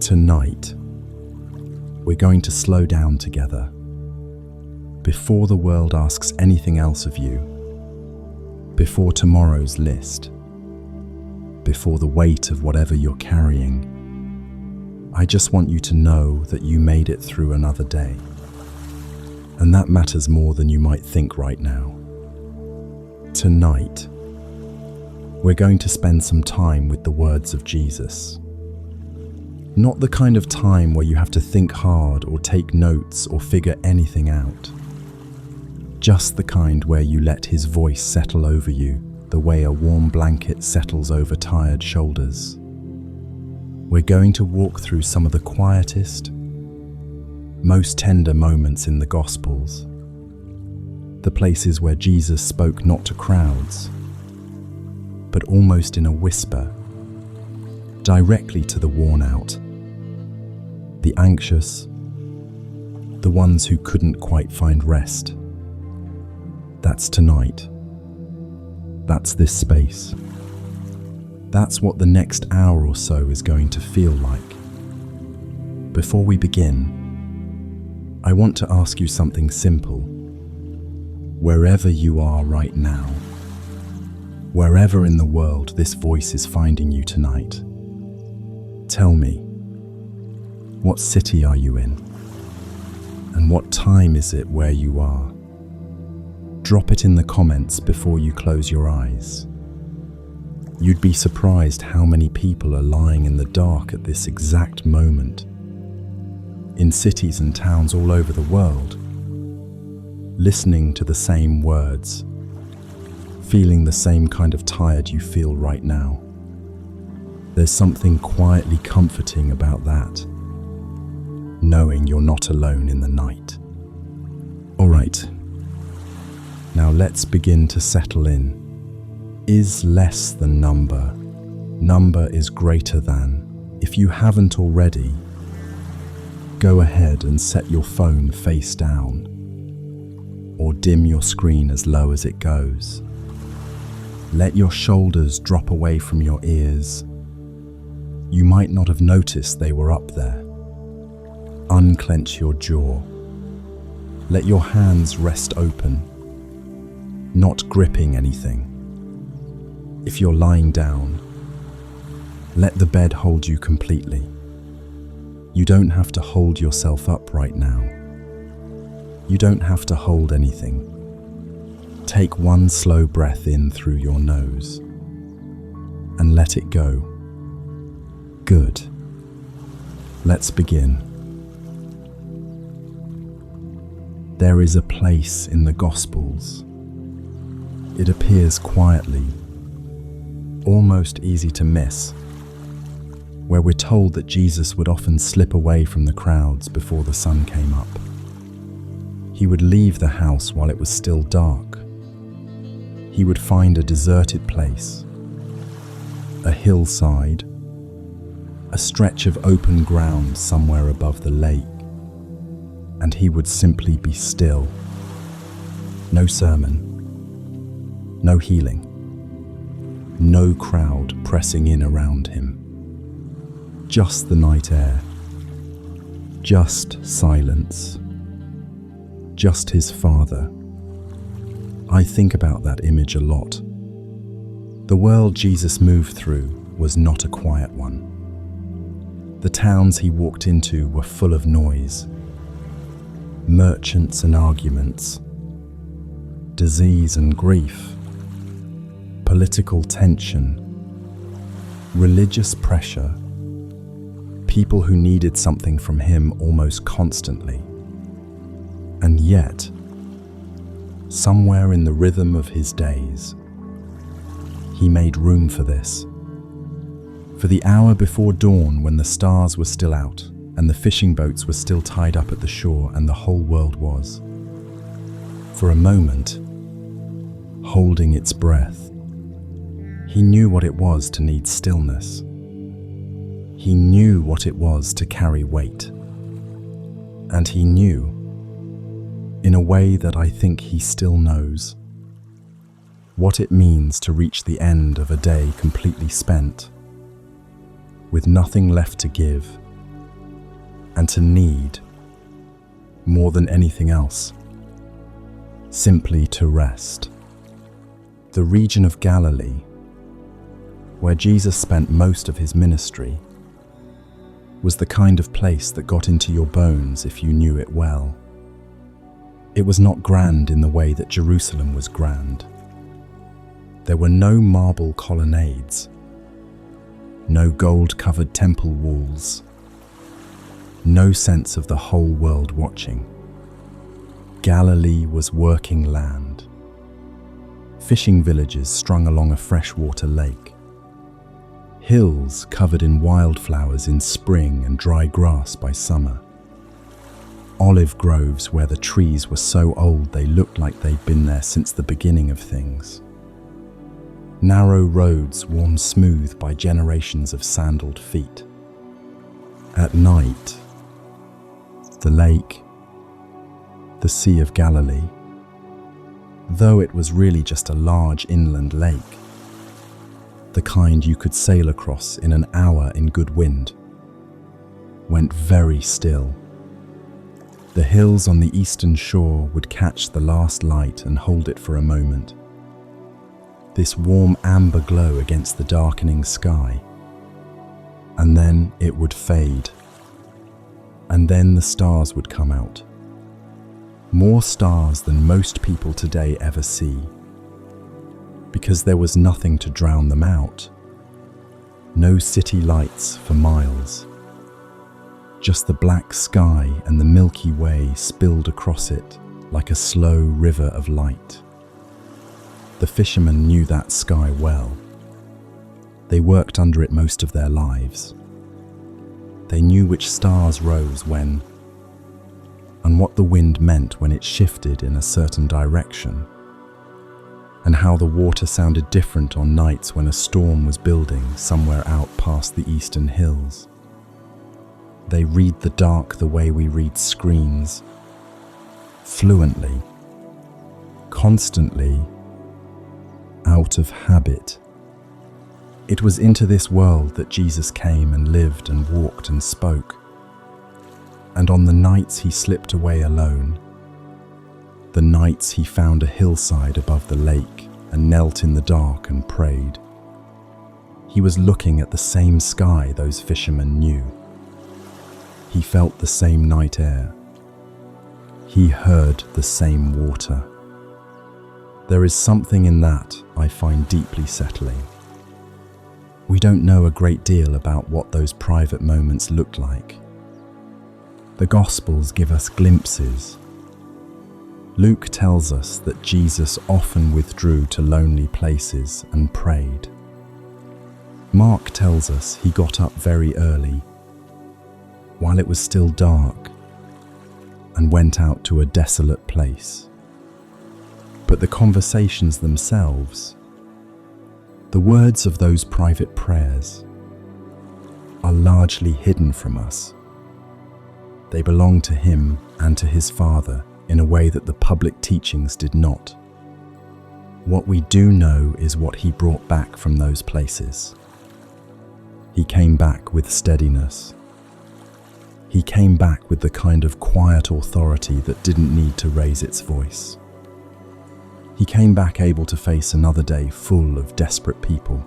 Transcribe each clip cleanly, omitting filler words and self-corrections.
Tonight, we're going to slow down together. Before the world asks anything else of you, before tomorrow's list, before the weight of whatever you're carrying, I just want you to know that you made it through another day. And that matters more than you might think right now. Tonight, we're going to spend some time with the words of Jesus. Not the kind of time where you have to think hard or take notes or figure anything out. Just the kind where you let his voice settle over you the way a warm blanket settles over tired shoulders. We're going to walk through some of the quietest, most tender moments in the Gospels. The places where Jesus spoke not to crowds, but almost in a whisper, directly to the worn out, the anxious, the ones who couldn't quite find rest. That's tonight. That's this space. That's what the next hour or so is going to feel like. Before we begin, I want to ask you something simple. Wherever you are right now, wherever in the world this voice is finding you tonight, tell me, what city are you in? And what time is it where you are? Drop it in the comments before you close your eyes. You'd be surprised how many people are lying in the dark at this exact moment, in cities and towns all over the world, listening to the same words, feeling the same kind of tired you feel right now. There's something quietly comforting about that, knowing you're not alone in the night. All right, now let's begin to settle in. Is less than number. Number is greater than. If you haven't already, go ahead and set your phone face down, or dim your screen as low as it goes. Let your shoulders drop away from your ears. You might not have noticed they were up there. Unclench your jaw. Let your hands rest open, not gripping anything. If you're lying down, let the bed hold you completely. You don't have to hold yourself up right now. You don't have to hold anything. Take one slow breath in through your nose and let it go. Good. Let's begin. There is a place in the Gospels. It appears quietly, almost easy to miss, where we're told that Jesus would often slip away from the crowds before the sun came up. He would leave the house while it was still dark. He would find a deserted place, a hillside, a stretch of open ground somewhere above the lake, and he would simply be still. No sermon, no healing, no crowd pressing in around him. Just the night air, just silence, just his Father. I think about that image a lot. The world Jesus moved through was not a quiet one. The towns he walked into were full of noise, merchants and arguments, disease and grief, political tension, religious pressure, people who needed something from him almost constantly. And yet, somewhere in the rhythm of his days, he made room for this. For the hour before dawn, when the stars were still out and the fishing boats were still tied up at the shore and the whole world was, for a moment, holding its breath, he knew what it was to need stillness. He knew what it was to carry weight. And he knew, in a way that I think he still knows, what it means to reach the end of a day completely spent, with nothing left to give and to need, more than anything else, simply to rest. The region of Galilee, where Jesus spent most of his ministry, was the kind of place that got into your bones if you knew it well. It was not grand in the way that Jerusalem was grand. There were no marble colonnades, no gold-covered temple walls, no sense of the whole world watching. Galilee was working land. Fishing villages strung along a freshwater lake. Hills covered in wildflowers in spring and dry grass by summer. Olive groves where the trees were so old they looked like they'd been there since the beginning of things. Narrow roads worn smooth by generations of sandaled feet. At night, the lake, the Sea of Galilee, though it was really just a large inland lake, the kind you could sail across in an hour in good wind, went very still. The hills on the eastern shore would catch the last light and hold it for a moment. This warm amber glow against the darkening sky. And then it would fade. And then the stars would come out. More stars than most people today ever see. Because there was nothing to drown them out. No city lights for miles. Just the black sky and the Milky Way spilled across it like a slow river of light. The fishermen knew that sky well. They worked under it most of their lives. They knew which stars rose when, and what the wind meant when it shifted in a certain direction, and how the water sounded different on nights when a storm was building somewhere out past the eastern hills. They read the dark the way we read screens, fluently, constantly, out of habit. It was into this world that Jesus came and lived and walked and spoke. And on the nights he slipped away alone, the nights he found a hillside above the lake and knelt in the dark and prayed, he was looking at the same sky those fishermen knew. He felt the same night air. He heard the same water. There is something in that I find deeply settling. We don't know a great deal about what those private moments looked like. The Gospels give us glimpses. Luke tells us that Jesus often withdrew to lonely places and prayed. Mark tells us he got up very early, while it was still dark, and went out to a desolate place. But the conversations themselves, the words of those private prayers, are largely hidden from us. They belong to him and to his Father in a way that the public teachings did not. What we do know is what he brought back from those places. He came back with steadiness. He came back with the kind of quiet authority that didn't need to raise its voice. He came back able to face another day full of desperate people,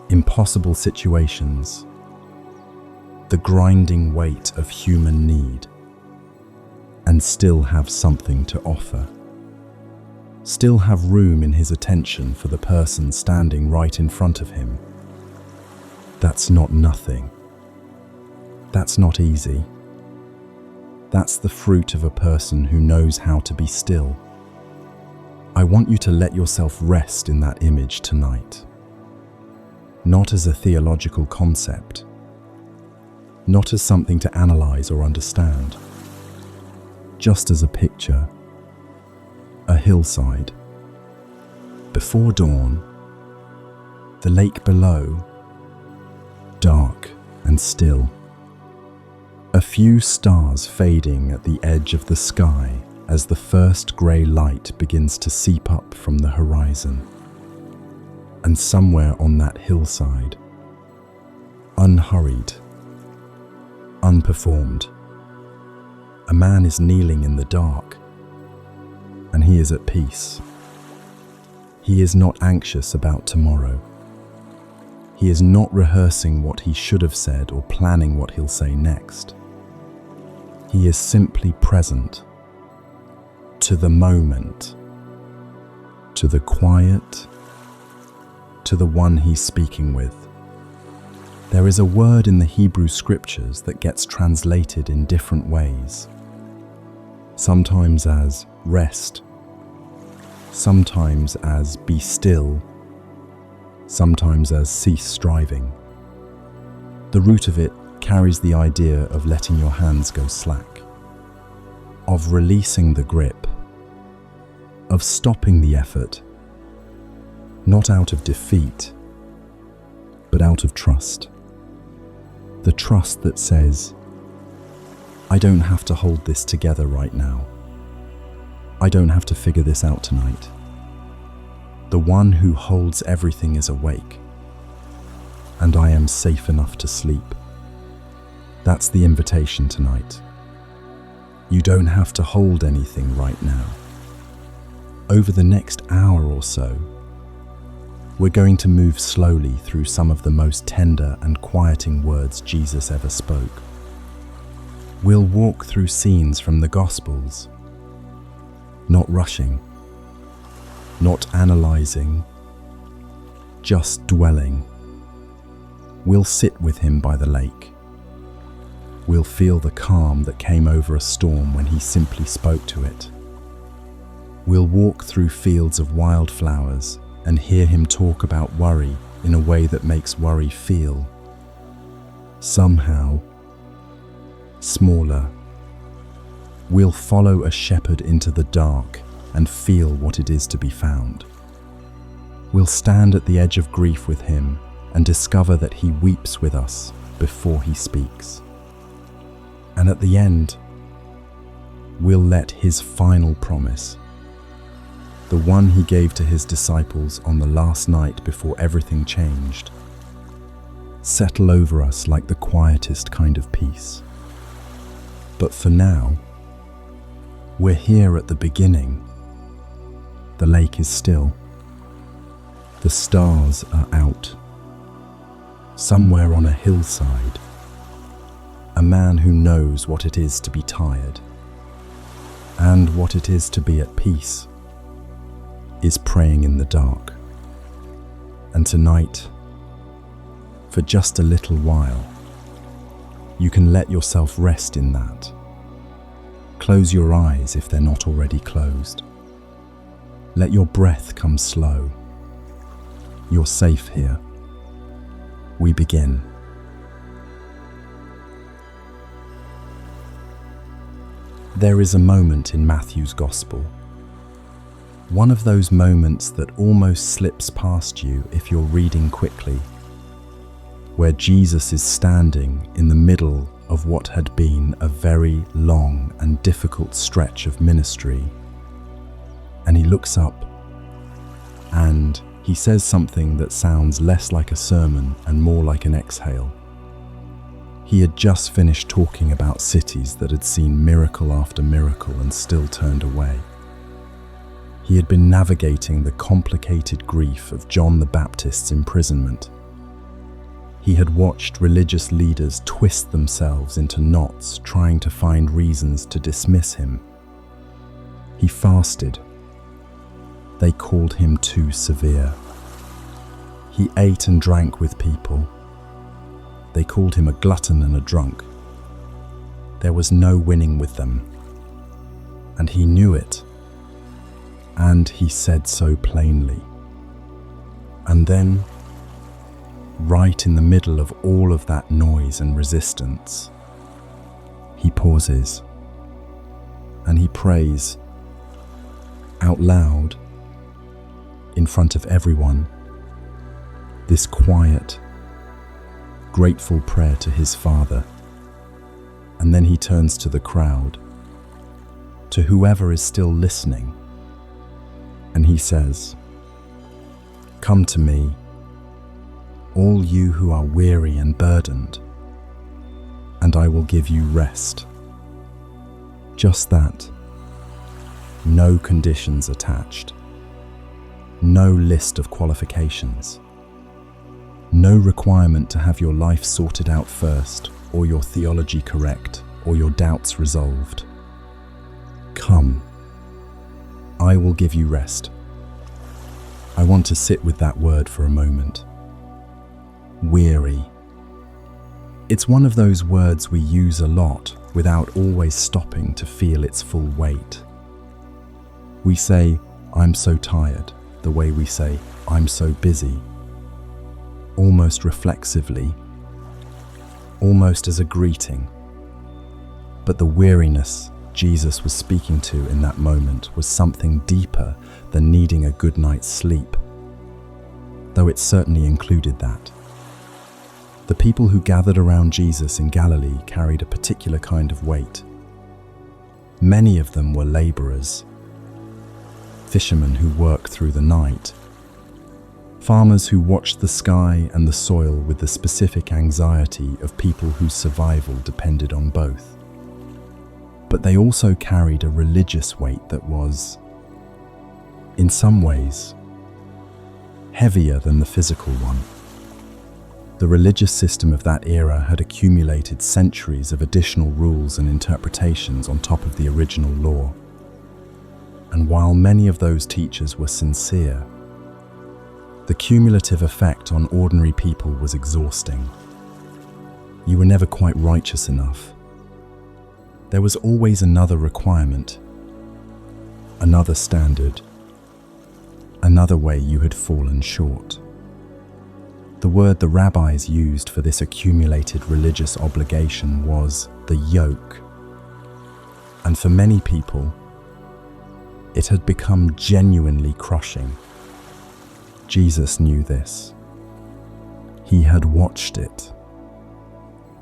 impossible situations, the grinding weight of human need, and still have something to offer. Still have room in his attention for the person standing right in front of him. That's not nothing. That's not easy. That's the fruit of a person who knows how to be still. I want you to let yourself rest in that image tonight. Not as a theological concept, not as something to analyze or understand, just as a picture, a hillside. Before dawn, the lake below, dark and still. A few stars fading at the edge of the sky as the first grey light begins to seep up from the horizon. And somewhere on that hillside, unhurried, unperformed. A man is kneeling in the dark, and he is at peace. He is not anxious about tomorrow. He is not rehearsing what he should have said or planning what he'll say next. He is simply present to the moment, to the quiet, to the one he's speaking with. There is a word in the Hebrew scriptures that gets translated in different ways, sometimes as rest, sometimes as be still, sometimes as cease striving. The root of it carries the idea of letting your hands go slack, of releasing the grip, of stopping the effort, not out of defeat, but out of trust. The trust that says, I don't have to hold this together right now. I don't have to figure this out tonight. The one who holds everything is awake, and I am safe enough to sleep. That's the invitation tonight. You don't have to hold anything right now. Over the next hour or so, we're going to move slowly through some of the most tender and quieting words Jesus ever spoke. We'll walk through scenes from the Gospels, not rushing, not analyzing, just dwelling. We'll sit with him by the lake. We'll feel the calm that came over a storm when he simply spoke to it. We'll walk through fields of wildflowers and hear him talk about worry in a way that makes worry feel, somehow, smaller. We'll follow a shepherd into the dark and feel what it is to be found. We'll stand at the edge of grief with him and discover that he weeps with us before he speaks. And at the end, we'll let his final promise, the one he gave to his disciples on the last night before everything changed, settle over us like the quietest kind of peace. But for now, we're here at the beginning. The lake is still. The stars are out. Somewhere on a hillside, a man who knows what it is to be tired and what it is to be at peace is praying in the dark. And tonight, for just a little while, you can let yourself rest in that. Close your eyes if they're not already closed. Let your breath come slow. You're safe here. We begin. There is a moment in Matthew's Gospel, one of those moments that almost slips past you if you're reading quickly, where Jesus is standing in the middle of what had been a very long and difficult stretch of ministry. And he looks up and he says something that sounds less like a sermon and more like an exhale. He had just finished talking about cities that had seen miracle after miracle and still turned away. He had been navigating the complicated grief of John the Baptist's imprisonment. He had watched religious leaders twist themselves into knots trying to find reasons to dismiss him. He fasted. They called him too severe. He ate and drank with people. They called him a glutton and a drunk. There was no winning with them, and he knew it. And he said so plainly. And then, right in the middle of all of that noise and resistance, he pauses and he prays out loud in front of everyone this quiet, grateful prayer to his Father. And then he turns to the crowd, to whoever is still listening, and he says, "Come to me, all you who are weary and burdened, and I will give you rest. Just that. No conditions attached. No list of qualifications. No requirement to have your life sorted out first, or your theology correct, or your doubts resolved. Come. I will give you rest. I want to sit with that word for a moment. Weary. It's one of those words we use a lot without always stopping to feel its full weight. We say, "I'm so tired," the way we say, "I'm so busy," almost reflexively, almost as a greeting. But the weariness Jesus was speaking to in that moment was something deeper than needing a good night's sleep, though it certainly included that. The people who gathered around Jesus in Galilee carried a particular kind of weight. Many of them were laborers, fishermen who worked through the night, farmers who watched the sky and the soil with the specific anxiety of people whose survival depended on both. But they also carried a religious weight that was, in some ways, heavier than the physical one. The religious system of that era had accumulated centuries of additional rules and interpretations on top of the original law. And while many of those teachers were sincere, the cumulative effect on ordinary people was exhausting. You were never quite righteous enough. There was always another requirement, another standard, another way you had fallen short. The word the rabbis used for this accumulated religious obligation was the yoke. And for many people, it had become genuinely crushing. Jesus knew this. He had watched it.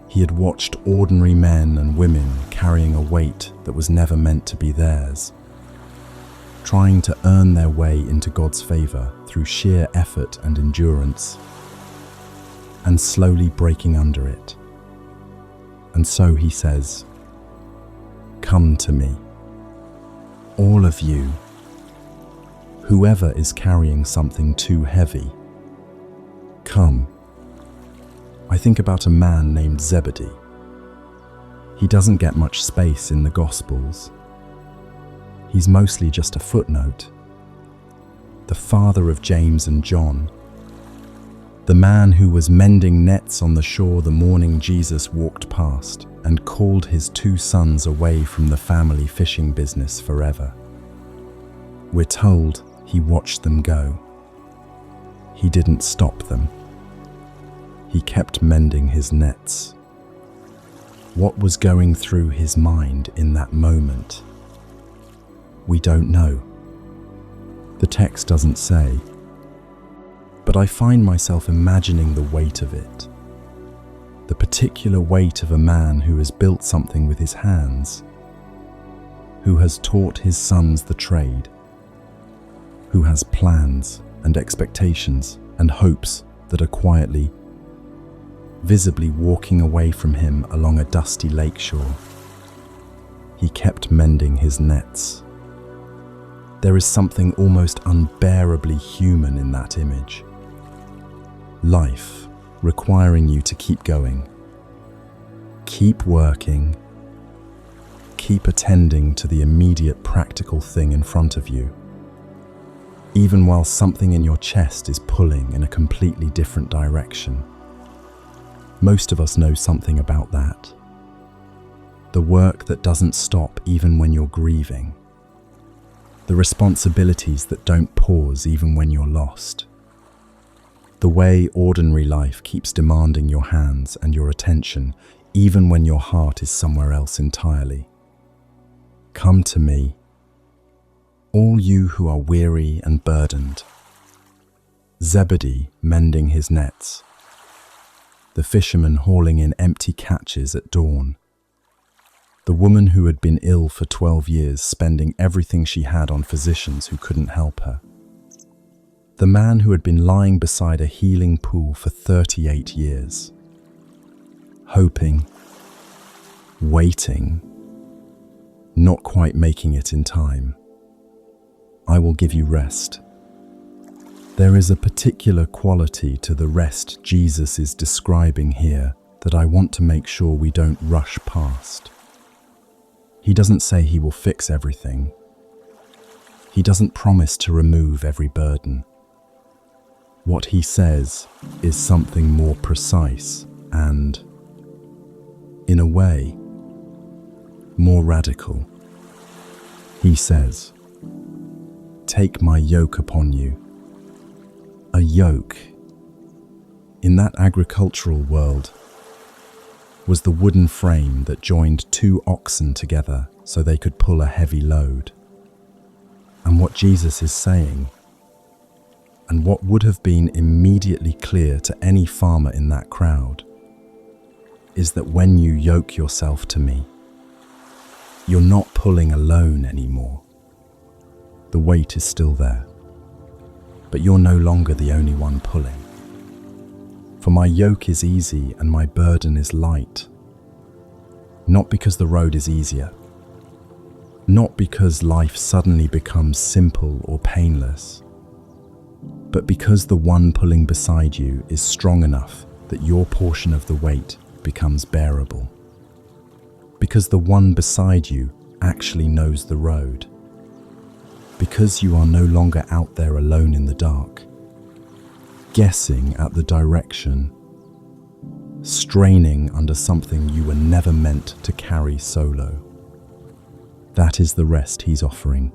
He had watched ordinary men and women carrying a weight that was never meant to be theirs, trying to earn their way into God's favor through sheer effort and endurance, and slowly breaking under it. And so he says, "Come to me, all of you, whoever is carrying something too heavy. Come." I think about a man named Zebedee. He doesn't get much space in the Gospels. He's mostly just a footnote. The father of James and John. The man who was mending nets on the shore the morning Jesus walked past and called his 2 sons away from the family fishing business forever. We're told he watched them go. He didn't stop them. He kept mending his nets. What was going through his mind in that moment? We don't know. The text doesn't say. But I find myself imagining the weight of it. The particular weight of a man who has built something with his hands, who has taught his sons the trade, who has plans and expectations and hopes that are quietly, visibly walking away from him along a dusty lakeshore. He kept mending his nets. There is something almost unbearably human in that image. Life requiring you to keep going, keep working, keep attending to the immediate practical thing in front of you, even while something in your chest is pulling in a completely different direction. Most of us know something about that. The work that doesn't stop even when you're grieving. The responsibilities that don't pause even when you're lost. The way ordinary life keeps demanding your hands and your attention even when your heart is somewhere else entirely. Come to me, all you who are weary and burdened. Zebedee mending his nets. The fisherman hauling in empty catches at dawn. The woman who had been ill for 12 years, spending everything she had on physicians who couldn't help her. The man who had been lying beside a healing pool for 38 years, hoping, waiting, not quite making it in time, I will give you rest. There is a particular quality to the rest Jesus is describing here that I want to make sure we don't rush past. He doesn't say he will fix everything. He doesn't promise to remove every burden. What he says is something more precise and, in a way, more radical. He says, "Take my yoke upon you." A yoke, in that agricultural world, was the wooden frame that joined two oxen together so they could pull a heavy load. And what Jesus is saying, and what would have been immediately clear to any farmer in that crowd, is that when you yoke yourself to me, you're not pulling alone anymore. The weight is still there, but you're no longer the only one pulling. For my yoke is easy and my burden is light. Not because the road is easier, not because life suddenly becomes simple or painless, but because the one pulling beside you is strong enough that your portion of the weight becomes bearable. Because the one beside you actually knows the road. Because you are no longer out there alone in the dark, guessing at the direction, straining under something you were never meant to carry solo. That is the rest he's offering.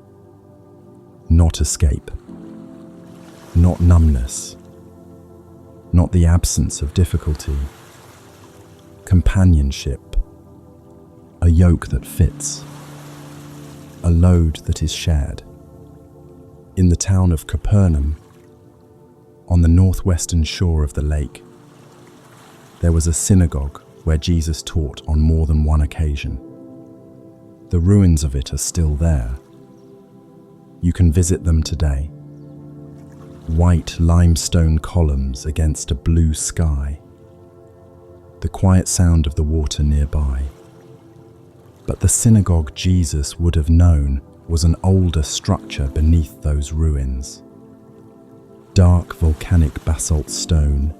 Not escape, not numbness, not the absence of difficulty. Companionship, a yoke that fits, a load that is shared. In the town of Capernaum, on the northwestern shore of the lake, there was a synagogue where Jesus taught on more than one occasion. The ruins of it are still there. You can visit them today. White limestone columns against a blue sky. The quiet sound of the water nearby. But the synagogue Jesus would have known was an older structure beneath those ruins. Dark volcanic basalt stone,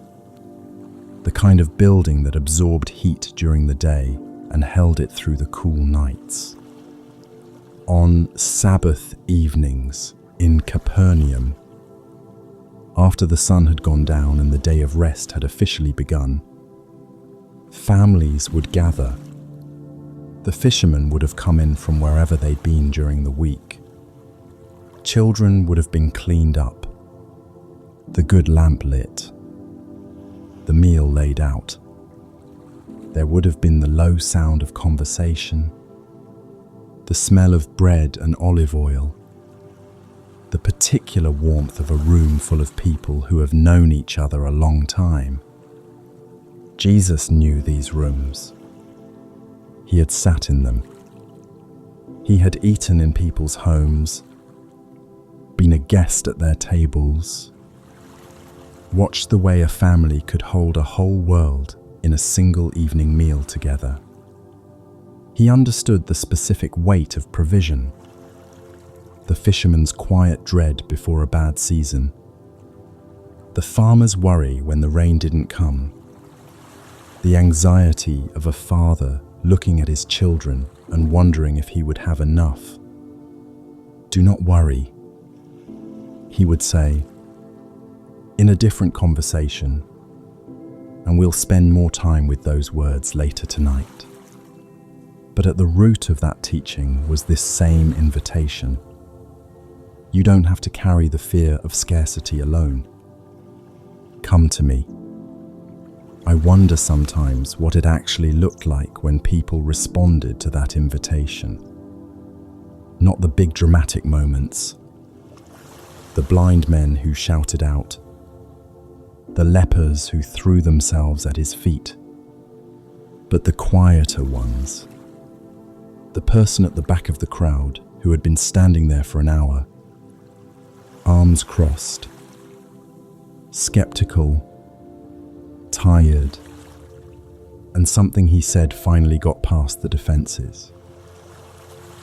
the kind of building that absorbed heat during the day and held it through the cool nights. On Sabbath evenings in Capernaum, after the sun had gone down and the day of rest had officially begun, families would gather. The fishermen would have come in from wherever they'd been during the week. Children would have been cleaned up, the good lamp lit, the meal laid out. There would have been the low sound of conversation, the smell of bread and olive oil, the particular warmth of a room full of people who have known each other a long time. Jesus knew these rooms. He had sat in them. He had eaten in people's homes, been a guest at their tables, watched the way a family could hold a whole world in a single evening meal together. He understood the specific weight of provision, the fisherman's quiet dread before a bad season, the farmer's worry when the rain didn't come, the anxiety of a father looking at his children and wondering if he would have enough. "Do not worry," he would say, in a different conversation, and we'll spend more time with those words later tonight. But at the root of that teaching was this same invitation. You don't have to carry the fear of scarcity alone. Come to me. I wonder sometimes what it actually looked like when people responded to that invitation. Not the big dramatic moments, the blind men who shouted out, the lepers who threw themselves at his feet, but the quieter ones. The person at the back of the crowd who had been standing there for an hour, arms crossed, skeptical, tired, and something he said finally got past the defenses.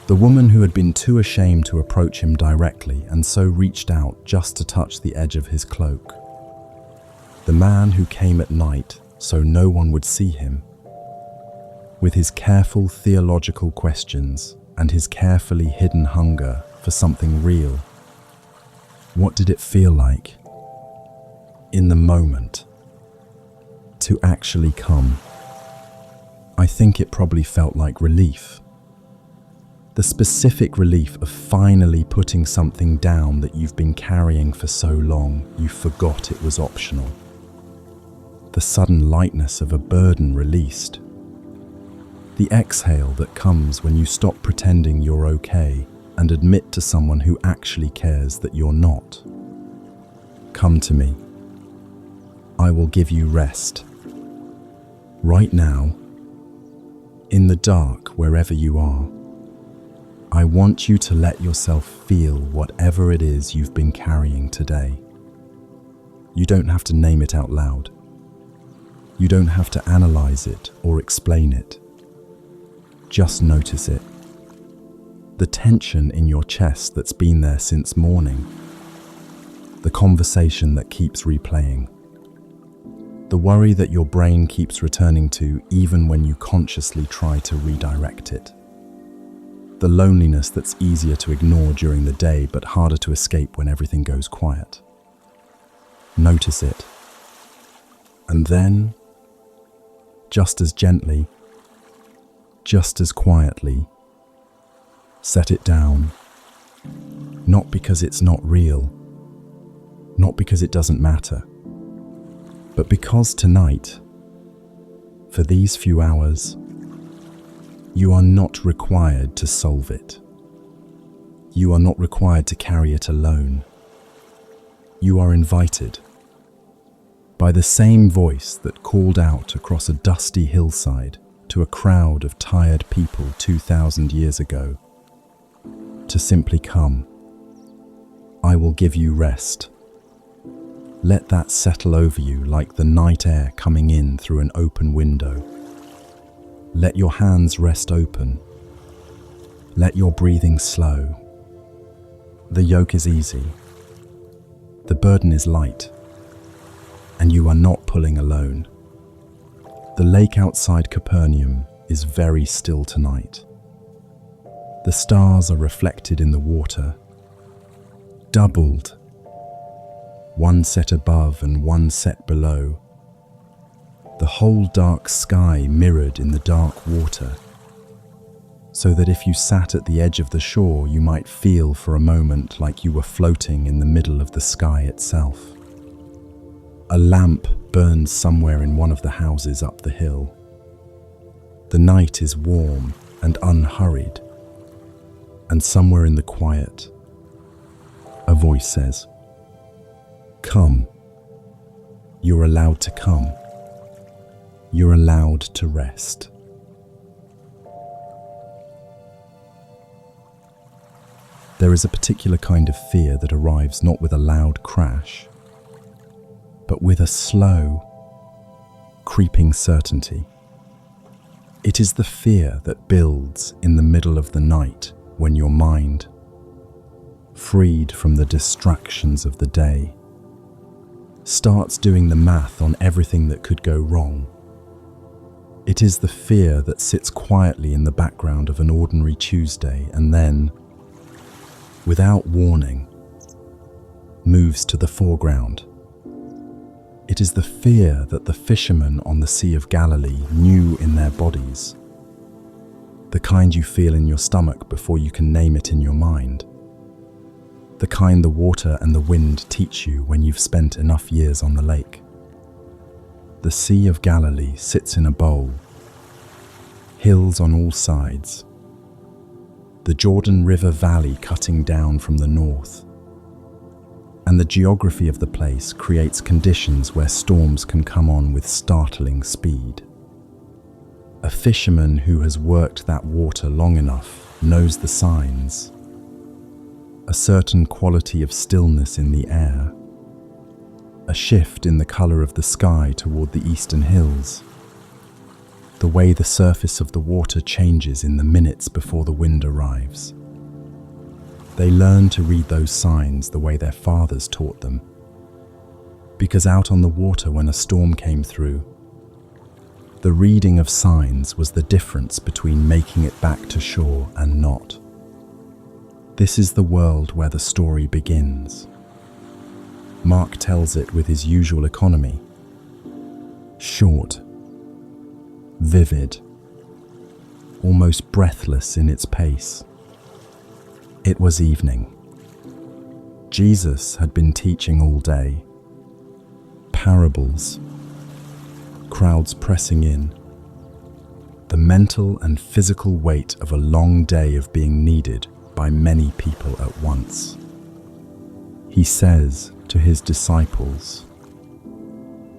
The woman who had been too ashamed to approach him directly and so reached out just to touch the edge of his cloak. The man who came at night so no one would see him. With his careful theological questions and his carefully hidden hunger for something real. What did it feel like, in the moment, to actually come? I think it probably felt like relief. The specific relief of finally putting something down that you've been carrying for so long you forgot it was optional. The sudden lightness of a burden released. The exhale that comes when you stop pretending you're okay and admit to someone who actually cares that you're not. Come to me. I will give you rest. Right now, in the dark, wherever you are, I want you to let yourself feel whatever it is you've been carrying today. You don't have to name it out loud. You don't have to analyze it or explain it. Just notice it. The tension in your chest that's been there since morning. The conversation that keeps replaying. The worry that your brain keeps returning to even when you consciously try to redirect it. The loneliness that's easier to ignore during the day but harder to escape when everything goes quiet. Notice it. And then, just as gently, just as quietly, set it down. Not because it's not real, not because it doesn't matter, but because tonight, for these few hours, you are not required to solve it. You are not required to carry it alone. You are invited by the same voice that called out across a dusty hillside to a crowd of tired people 2,000 years ago, to simply come. I will give you rest. Let that settle over you like the night air coming in through an open window. Let your hands rest open. Let your breathing slow. The yoke is easy. The burden is light. And you are not pulling alone. The lake outside Capernaum is very still tonight. The stars are reflected in the water, doubled, one set above and one set below. The whole dark sky mirrored in the dark water, so that if you sat at the edge of the shore, you might feel for a moment like you were floating in the middle of the sky itself. A lamp burns somewhere in one of the houses up the hill. The night is warm and unhurried, and somewhere in the quiet, a voice says, "Come. You're allowed to come. You're allowed to rest." There is a particular kind of fear that arrives not with a loud crash, but with a slow, creeping certainty. It is the fear that builds in the middle of the night when your mind, freed from the distractions of the day, starts doing the math on everything that could go wrong. It is the fear that sits quietly in the background of an ordinary Tuesday and then, without warning, moves to the foreground. It is the fear that the fishermen on the Sea of Galilee knew in their bodies, the kind you feel in your stomach before you can name it in your mind, the kind the water and the wind teach you when you've spent enough years on the lake. The Sea of Galilee sits in a bowl, hills on all sides, the Jordan River Valley cutting down from the north, and the geography of the place creates conditions where storms can come on with startling speed. A fisherman who has worked that water long enough knows the signs. A certain quality of stillness in the air, a shift in the color of the sky toward the eastern hills, the way the surface of the water changes in the minutes before the wind arrives. They learn to read those signs the way their fathers taught them. Because out on the water when a storm came through, the reading of signs was the difference between making it back to shore and not. This is the world where the story begins. Mark tells it with his usual economy. Short, vivid, almost breathless in its pace. It was evening. Jesus had been teaching all day. Parables, crowds pressing in, the mental and physical weight of a long day of being needed by many people at once. He says to his disciples,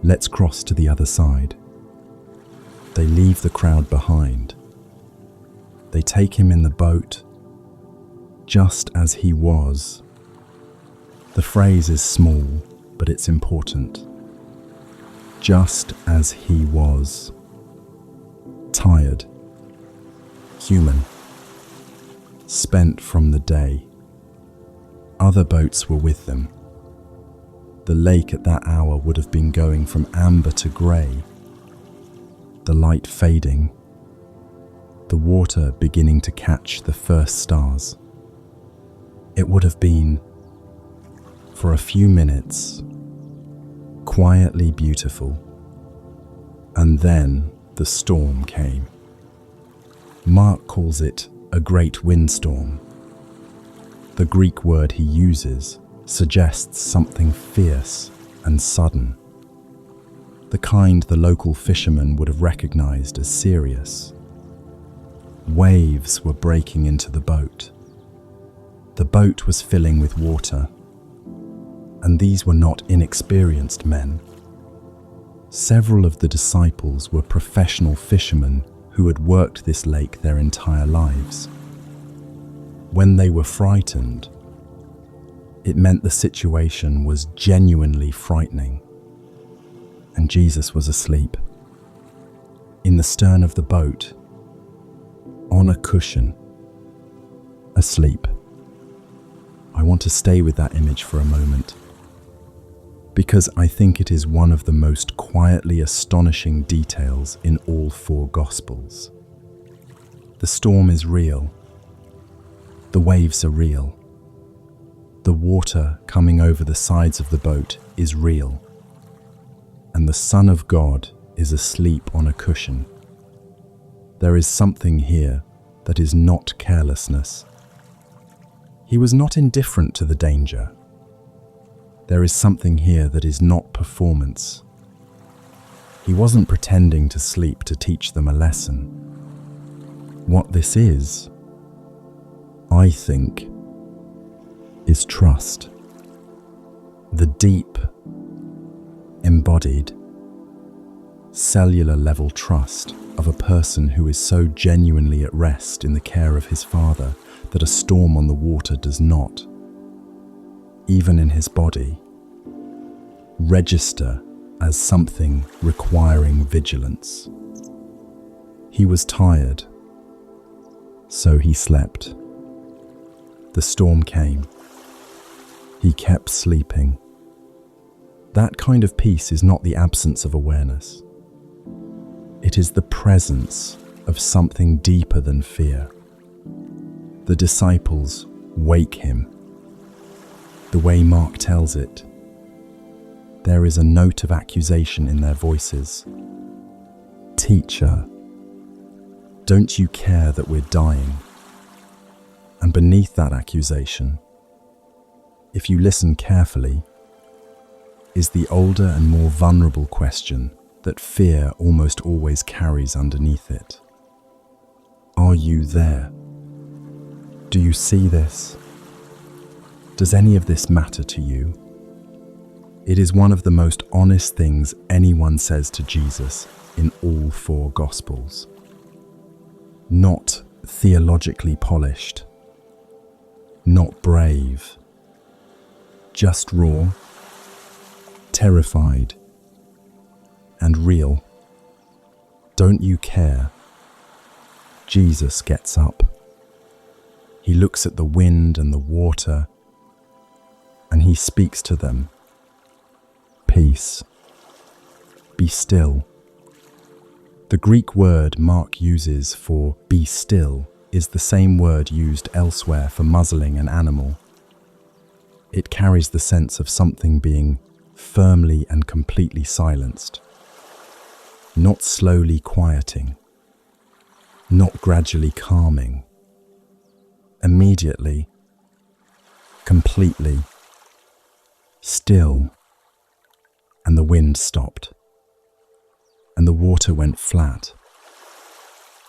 "Let's cross to the other side." They leave the crowd behind. They take him in the boat, just as he was. The phrase is small, but it's important. Just as he was. Tired, human, spent from the day. Other boats were with them. The lake at that hour would have been going from amber to grey, the light fading, the water beginning to catch the first stars. It would have been, for a few minutes, quietly beautiful, and then the storm came. Mark calls it a great windstorm. The Greek word he uses suggests something fierce and sudden, the kind the local fishermen would have recognized as serious. Waves were breaking into the boat. The boat was filling with water, and these were not inexperienced men. Several of the disciples were professional fishermen who had worked this lake their entire lives. When they were frightened, it meant the situation was genuinely frightening. And Jesus was asleep, in the stern of the boat, on a cushion, asleep. I want to stay with that image for a moment, because I think it is one of the most quietly astonishing details in all four Gospels. The storm is real. The waves are real. The water coming over the sides of the boat is real. And the Son of God is asleep on a cushion. There is something here that is not carelessness. He was not indifferent to the danger. There is something here that is not performance. He wasn't pretending to sleep to teach them a lesson. What this is, I think, is trust. The deep, embodied, cellular level trust of a person who is so genuinely at rest in the care of his Father that a storm on the water does not, even in his body, register as something requiring vigilance. He was tired, so he slept. The storm came. He kept sleeping. That kind of peace is not the absence of awareness. It is the presence of something deeper than fear. The disciples wake him. The way Mark tells it, there is a note of accusation in their voices. "Teacher, don't you care that we're dying?" And beneath that accusation, if you listen carefully, is the older and more vulnerable question that fear almost always carries underneath it. Are you there? Do you see this? Does any of this matter to you? It is one of the most honest things anyone says to Jesus in all four Gospels. Not theologically polished, not brave, just raw, terrified, and real. Don't you care? Jesus gets up. He looks at the wind and the water, and he speaks to them. Peace. Be still. The Greek word Mark uses for be still is the same word used elsewhere for muzzling an animal. It carries the sense of something being firmly and completely silenced, not slowly quieting, not gradually calming, immediately, completely, still. And the wind stopped, and the water went flat.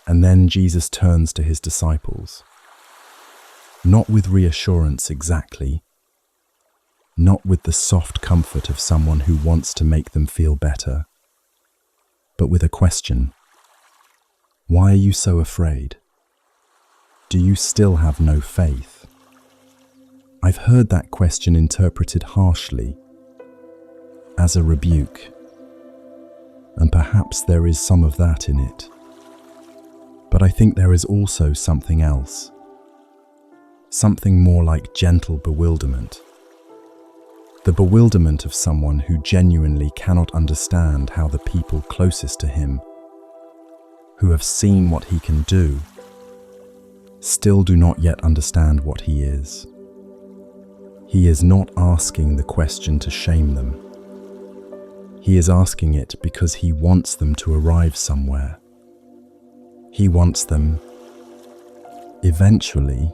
And then Jesus turns to his disciples, not with reassurance exactly, not with the soft comfort of someone who wants to make them feel better, but with a question. Why are you so afraid? Do you still have no faith? I've heard that question interpreted harshly, as a rebuke, and perhaps there is some of that in it. But I think there is also something else, something more like gentle bewilderment. The bewilderment of someone who genuinely cannot understand how the people closest to him, who have seen what he can do, still do not yet understand what he is. He is not asking the question to shame them. He is asking it because he wants them to arrive somewhere. He wants them, eventually,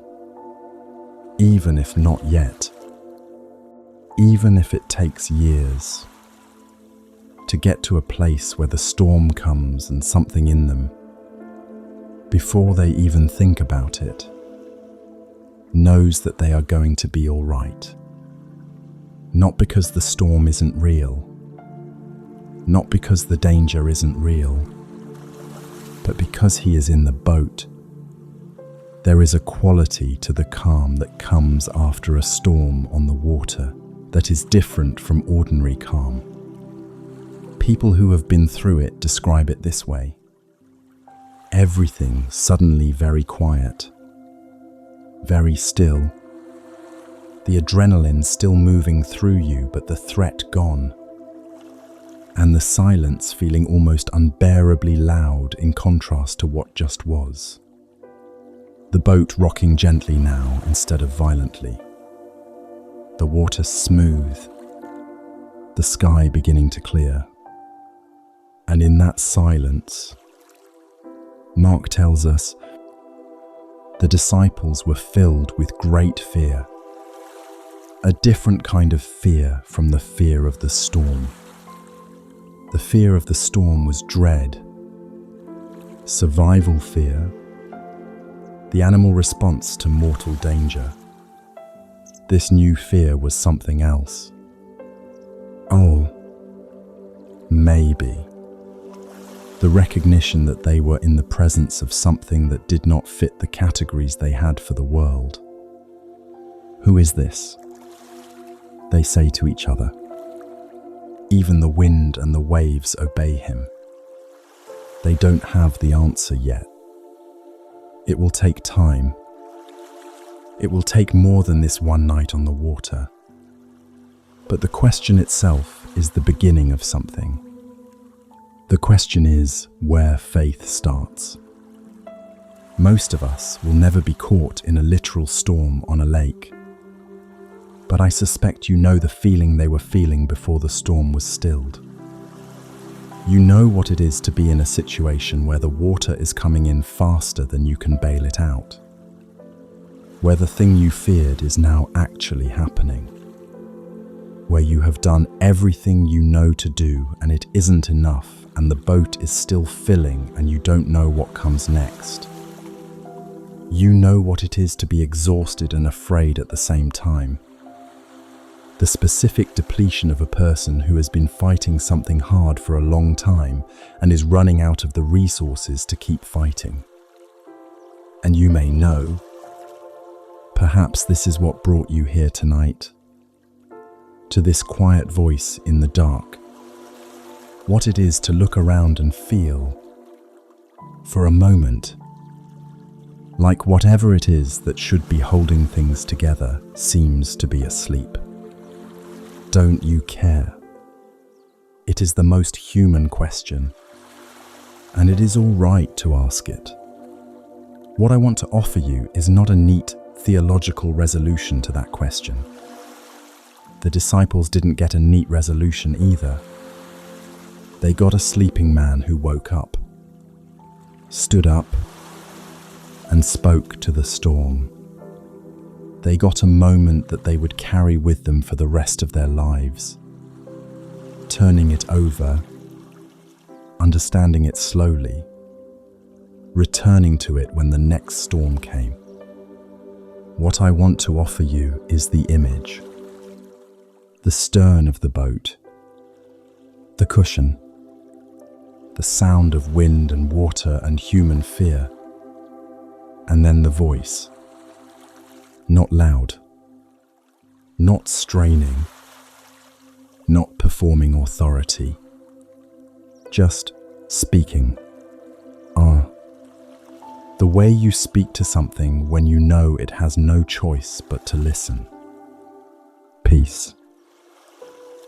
even if not yet, even if it takes years, to get to a place where the storm comes and something in them, before they even think about it, knows that they are going to be all right. Not because the storm isn't real, not because the danger isn't real, but because he is in the boat. There is a quality to the calm that comes after a storm on the water that is different from ordinary calm. People who have been through it describe it this way. Everything suddenly very quiet, very still. The adrenaline still moving through you, but the threat gone. And the silence feeling almost unbearably loud in contrast to what just was. The boat rocking gently now instead of violently. The water smooth. The sky beginning to clear. And in that silence, Mark tells us, the disciples were filled with great fear. A different kind of fear from the fear of the storm. The fear of the storm was dread, survival fear, the animal response to mortal danger. This new fear was something else. Oh, maybe. The recognition that they were in the presence of something that did not fit the categories they had for the world. Who is this? They say to each other. Even the wind and the waves obey him. They don't have the answer yet. It will take time. It will take more than this one night on the water. But the question itself is the beginning of something. The question is where faith starts. Most of us will never be caught in a literal storm on a lake. But I suspect you know the feeling they were feeling before the storm was stilled. You know what it is to be in a situation where the water is coming in faster than you can bail it out. Where the thing you feared is now actually happening. Where you have done everything you know to do and it isn't enough and the boat is still filling and you don't know what comes next. You know what it is to be exhausted and afraid at the same time. The specific depletion of a person who has been fighting something hard for a long time and is running out of the resources to keep fighting. And you may know, perhaps this is what brought you here tonight, to this quiet voice in the dark, what it is to look around and feel For a moment, like whatever it is that should be holding things together seems to be asleep. Don't you care? It is the most human question, and it is all right to ask it. What I want to offer you is not a neat theological resolution to that question. The disciples didn't get a neat resolution either. They got a sleeping man who woke up, stood up, and spoke to the storm. They got a moment that they would carry with them for the rest of their lives, turning it over, understanding it slowly, returning to it when the next storm came. What I want to offer you is the image, the stern of the boat, the cushion, the sound of wind and water and human fear, and then the voice. Not loud, not straining, not performing authority, just speaking. The way you speak to something when you know it has no choice but to listen. Peace.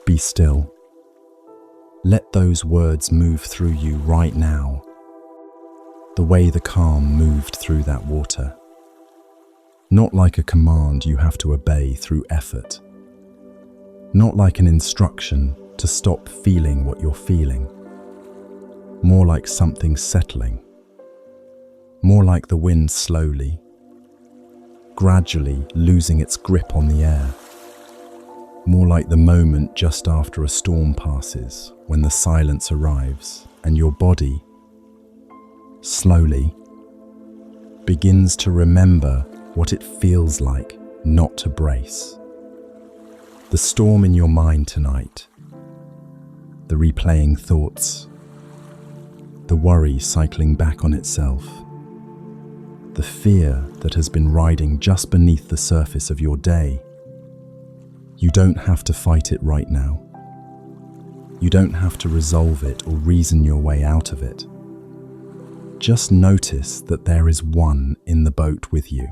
Be still. Let those words move through you right now, the way the calm moved through that water. Not like a command you have to obey through effort. Not like an instruction to stop feeling what you're feeling. More like something settling. More like the wind slowly, gradually losing its grip on the air. More like the moment just after a storm passes, when the silence arrives and your body, slowly, begins to remember what it feels like not to brace. The storm in your mind tonight, the replaying thoughts, the worry cycling back on itself, the fear that has been riding just beneath the surface of your day. You don't have to fight it right now. You don't have to resolve it or reason your way out of it. Just notice that there is one in the boat with you.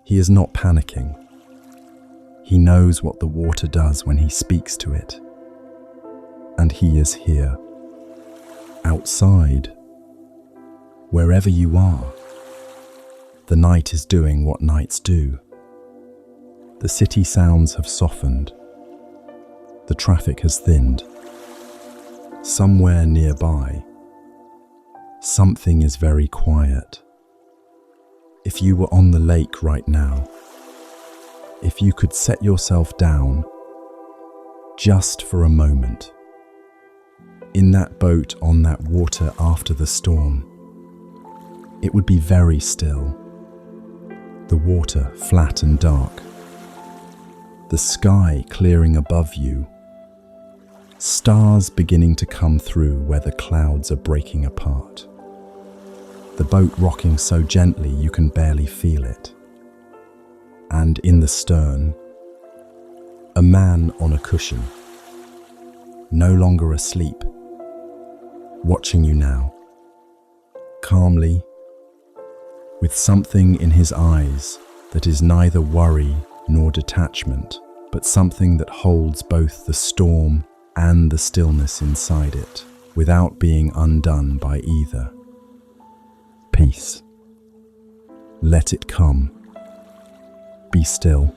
He is not panicking. He knows what the water does when he speaks to it. And he is here, outside, wherever you are. The night is doing what nights do. The city sounds have softened. The traffic has thinned. Somewhere nearby, something is very quiet. If you were on the lake right now, if you could set yourself down just for a moment, in that boat on that water after the storm, it would be very still. The water flat and dark, the sky clearing above you, stars beginning to come through where the clouds are breaking apart, the boat rocking so gently you can barely feel it, and in the stern, a man on a cushion, no longer asleep, watching you now, calmly, with something in his eyes that is neither worry nor detachment, but something that holds both the storm and the stillness inside it, without being undone by either. Peace. Let it come. Be still.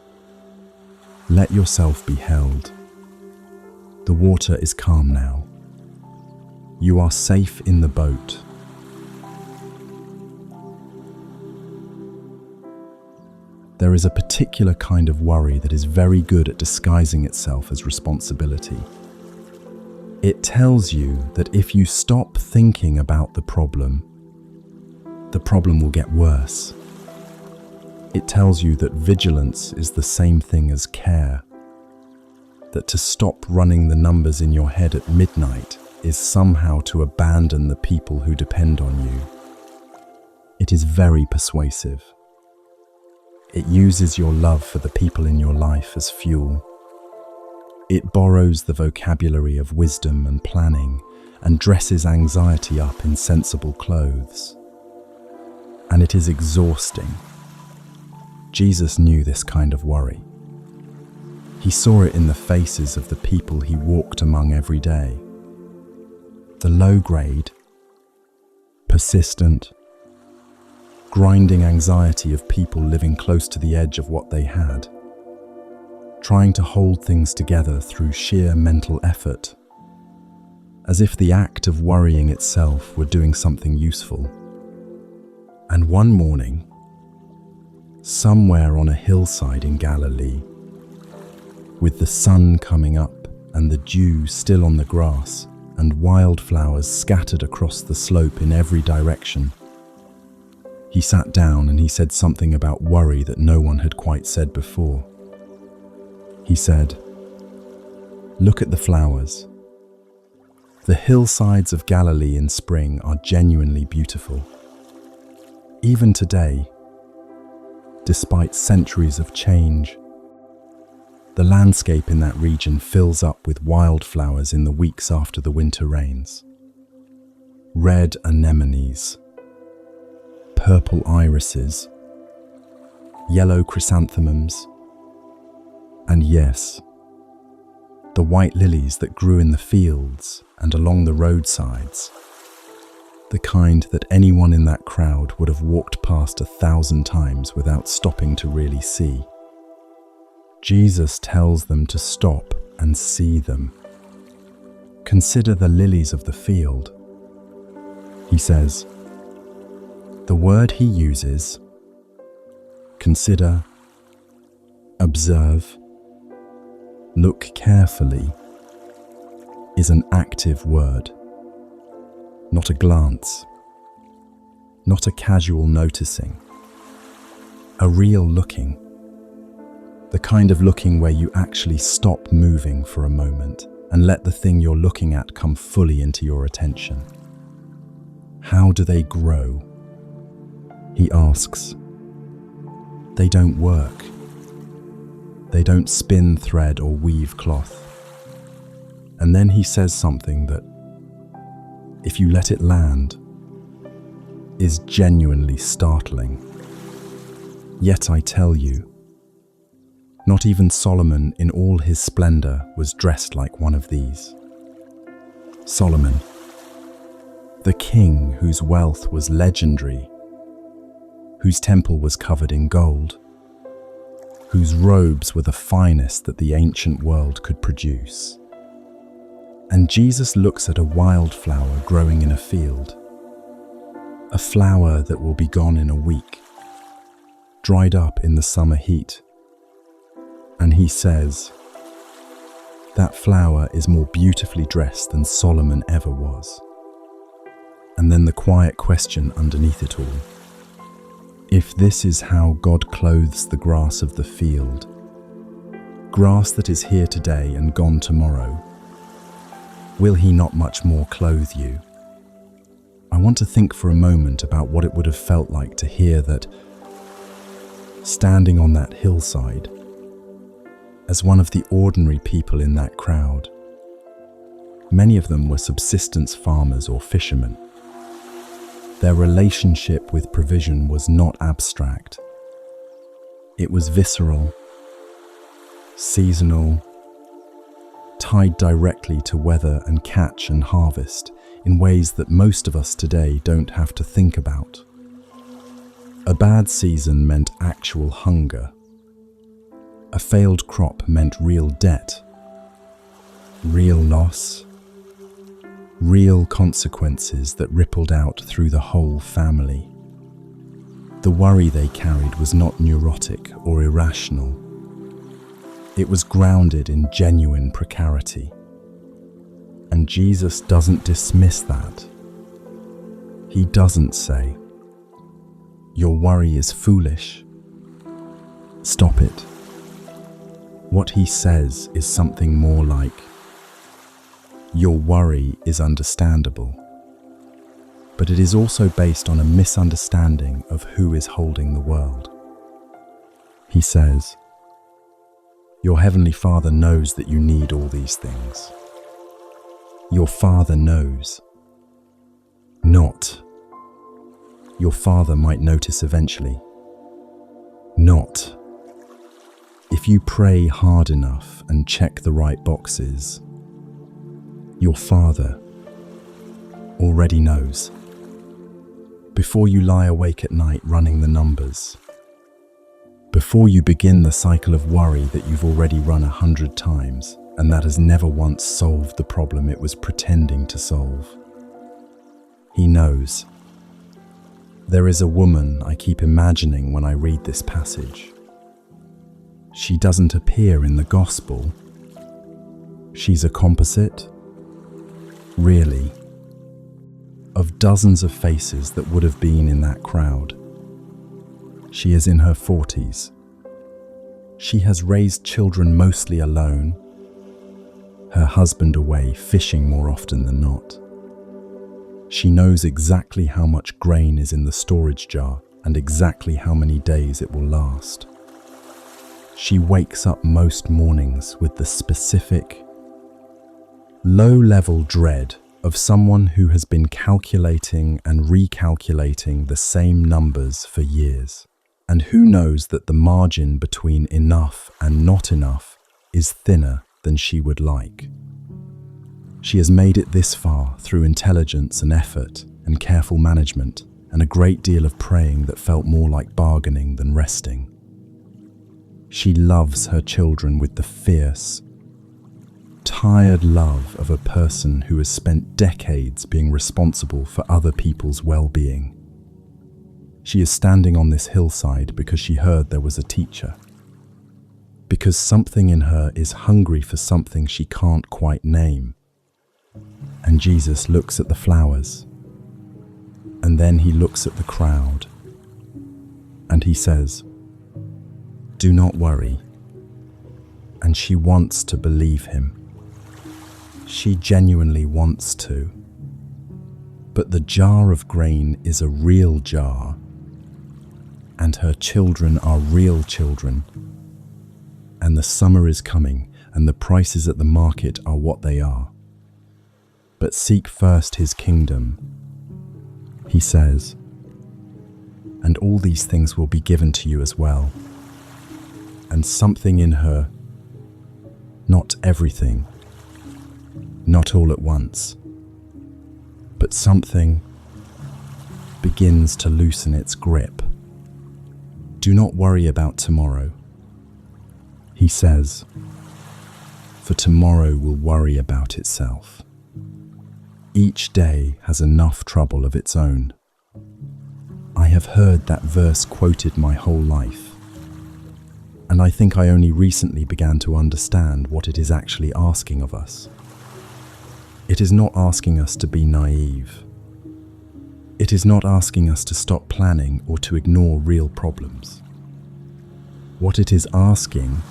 Let yourself be held. The water is calm now. You are safe in the boat. There is a particular kind of worry that is very good at disguising itself as responsibility. It tells you that if you stop thinking about the problem will get worse. It tells you that vigilance is the same thing as care, that to stop running the numbers in your head at midnight is somehow to abandon the people who depend on you. It is very persuasive. It uses your love for the people in your life as fuel. It borrows the vocabulary of wisdom and planning and dresses anxiety up in sensible clothes. And it is exhausting. Jesus knew this kind of worry. He saw it in the faces of the people he walked among every day. The low-grade, persistent, grinding anxiety of people living close to the edge of what they had, trying to hold things together through sheer mental effort, as if the act of worrying itself were doing something useful. And one morning, somewhere on a hillside in Galilee, with the sun coming up and the dew still on the grass and wildflowers scattered across the slope in every direction, he sat down and he said something about worry that no one had quite said before. He said, "Look at the flowers. The hillsides of Galilee in spring are genuinely beautiful. Even today, despite centuries of change, the landscape in that region fills up with wildflowers in the weeks after the winter rains. Red anemones, purple irises, yellow chrysanthemums, and yes, the white lilies that grew in the fields and along the roadsides, the kind that anyone in that crowd would have walked past 1,000 times without stopping to really see. Jesus tells them to stop and see them. Consider the lilies of the field. He says, the word he uses, consider, observe, look carefully, is an active word, not a glance, not a casual noticing, a real looking, the kind of looking where you actually stop moving for a moment and let the thing you're looking at come fully into your attention. How do they grow? He asks. They don't work. They don't spin thread or weave cloth. And then he says something that, if you let it land, is genuinely startling. Yet I tell you, not even Solomon in all his splendor was dressed like one of these. Solomon, the king whose wealth was legendary, whose temple was covered in gold, whose robes were the finest that the ancient world could produce. And Jesus looks at a wildflower growing in a field, a flower that will be gone in a week, dried up in the summer heat. And he says, that flower is more beautifully dressed than Solomon ever was. And then the quiet question underneath it all. If this is how God clothes the grass of the field, grass that is here today and gone tomorrow, will he not much more clothe you? I want to think for a moment about what it would have felt like to hear that, standing on that hillside, as one of the ordinary people in that crowd. Many of them were subsistence farmers or fishermen. Their relationship with provision was not abstract. It was visceral, seasonal, tied directly to weather and catch and harvest in ways that most of us today don't have to think about. A bad season meant actual hunger. A failed crop meant real debt, real loss, real consequences that rippled out through the whole family. The worry they carried was not neurotic or irrational. It was grounded in genuine precarity. And Jesus doesn't dismiss that. He doesn't say, "Your worry is foolish. Stop it." What he says is something more like, your worry is understandable, but it is also based on a misunderstanding of who is holding the world. He says, your heavenly Father knows that you need all these things. Your Father knows. Not, your Father might notice eventually. Not, if you pray hard enough and check the right boxes. Your Father already knows. Before you lie awake at night running the numbers. Before you begin the cycle of worry that you've already run 100 times and that has never once solved the problem it was pretending to solve. He knows. There is a woman I keep imagining when I read this passage. She doesn't appear in the gospel. She's a composite, really, of dozens of faces that would have been in that crowd. She is in her 40s. She has raised children mostly alone, her husband away fishing more often than not. She knows exactly how much grain is in the storage jar and exactly how many days it will last. She wakes up most mornings with the specific, low-level dread of someone who has been calculating and recalculating the same numbers for years, and who knows that the margin between enough and not enough is thinner than she would like. She has made it this far through intelligence and effort and careful management and a great deal of praying that felt more like bargaining than resting. She loves her children with the fierce, tired love of a person who has spent decades being responsible for other people's well-being. She is standing on this hillside because she heard there was a teacher. Because something in her is hungry for something she can't quite name. And Jesus looks at the flowers, and then he looks at the crowd, and he says, "Do not worry." And she wants to believe him. She genuinely wants to. But the jar of grain is a real jar, and her children are real children. And the summer is coming, and the prices at the market are what they are. But seek first his kingdom, he says, and all these things will be given to you as well. And something in her, not everything, not all at once, but something begins to loosen its grip. Do not worry about tomorrow, he says, for tomorrow will worry about itself. Each day has enough trouble of its own. I have heard that verse quoted my whole life, and I think I only recently began to understand what it is actually asking of us. It is not asking us to be naive. It is not asking us to stop planning or to ignore real problems. What it is asking,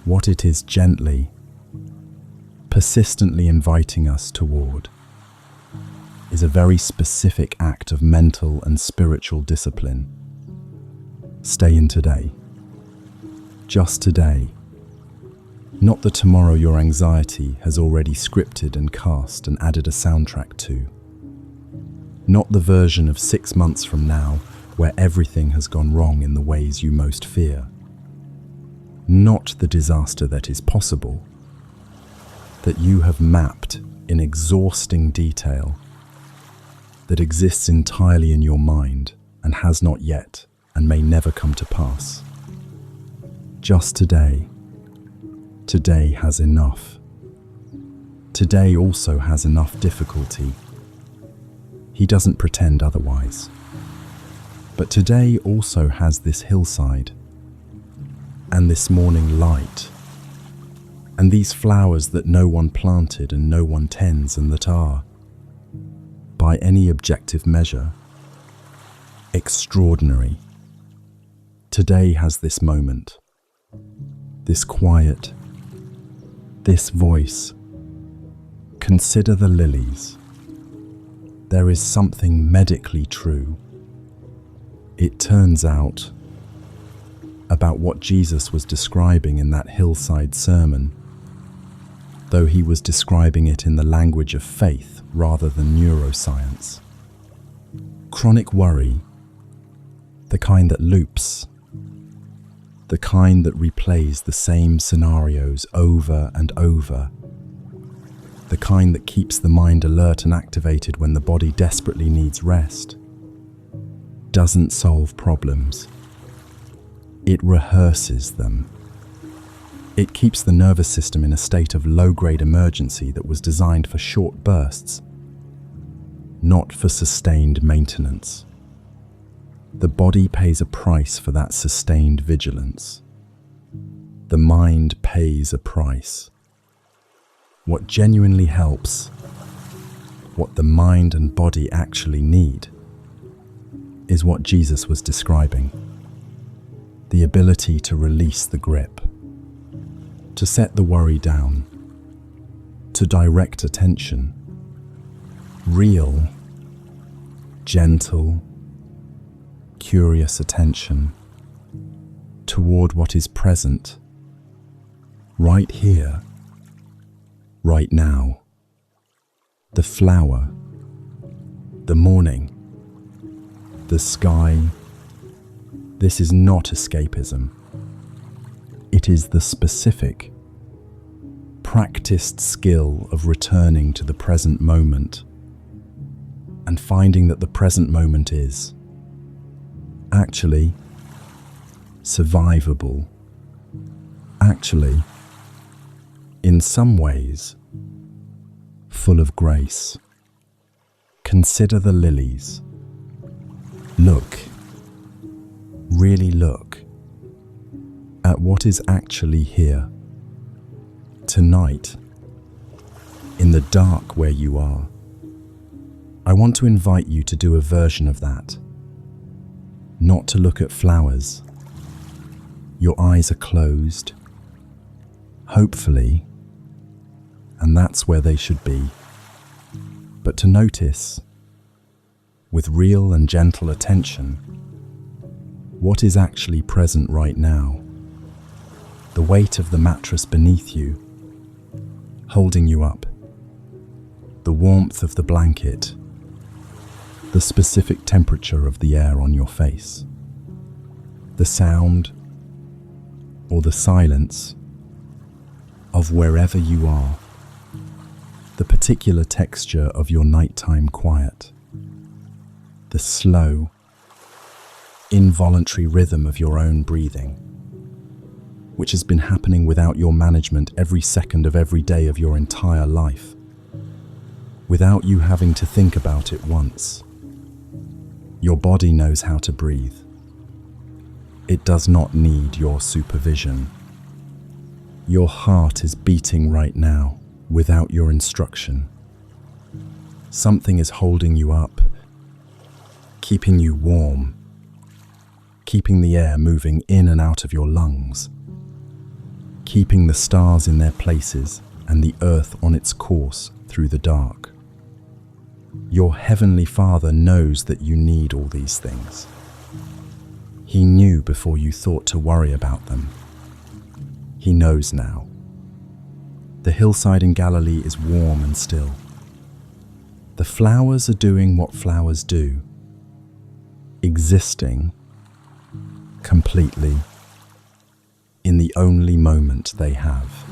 what it is gently, persistently inviting us toward, is a very specific act of mental and spiritual discipline. Stay in today. Just today. Not the tomorrow your anxiety has already scripted and cast and added a soundtrack to. Not the version of 6 months from now where everything has gone wrong in the ways you most fear. Not the disaster that is possible, that you have mapped in exhausting detail, that exists entirely in your mind and has not yet and may never come to pass. Just today. Today has enough. Today also has enough difficulty. He doesn't pretend otherwise. But today also has this hillside, and this morning light, and these flowers that no one planted and no one tends and that are, by any objective measure, extraordinary. Today has this moment, this quiet, this voice. Consider the lilies. There is something medically true, it turns out, about what Jesus was describing in that hillside sermon. though he was describing it in the language of faith rather than neuroscience. Chronic worry, the kind that loops, the kind that replays the same scenarios over and over, the kind that keeps the mind alert and activated when the body desperately needs rest, doesn't solve problems. It rehearses them. It keeps the nervous system in a state of low-grade emergency that was designed for short bursts, not for sustained maintenance. The body pays a price for that sustained vigilance. The mind pays a price. What genuinely helps, what the mind and body actually need, is what Jesus was describing. The ability to release the grip, to set the worry down, to direct attention. Real, gentle, curious attention toward what is present, right here, right now. The flower, the morning, the sky. This is not escapism. It is the specific, practiced skill of returning to the present moment and finding that the present moment is actually survivable, actually, in some ways, full of grace. Consider the lilies. Look, really look, at what is actually here, tonight, in the dark where you are. I want to invite you to do a version of that. Not to look at flowers. Your eyes are closed, hopefully, and that's where they should be. But to notice, with real and gentle attention, what is actually present right now. The weight of the mattress beneath you, holding you up. The warmth of the blanket. The specific temperature of the air on your face. The sound or the silence of wherever you are. The particular texture of your nighttime quiet. The slow, involuntary rhythm of your own breathing, which has been happening without your management every second of every day of your entire life, without you having to think about it once. Your body knows how to breathe. It does not need your supervision. Your heart is beating right now without your instruction. Something is holding you up, keeping you warm, keeping the air moving in and out of your lungs, keeping the stars in their places and the earth on its course through the dark. Your Heavenly Father knows that you need all these things. He knew before you thought to worry about them. He knows now. The hillside in Galilee is warm and still. The flowers are doing what flowers do, existing completely in the only moment they have.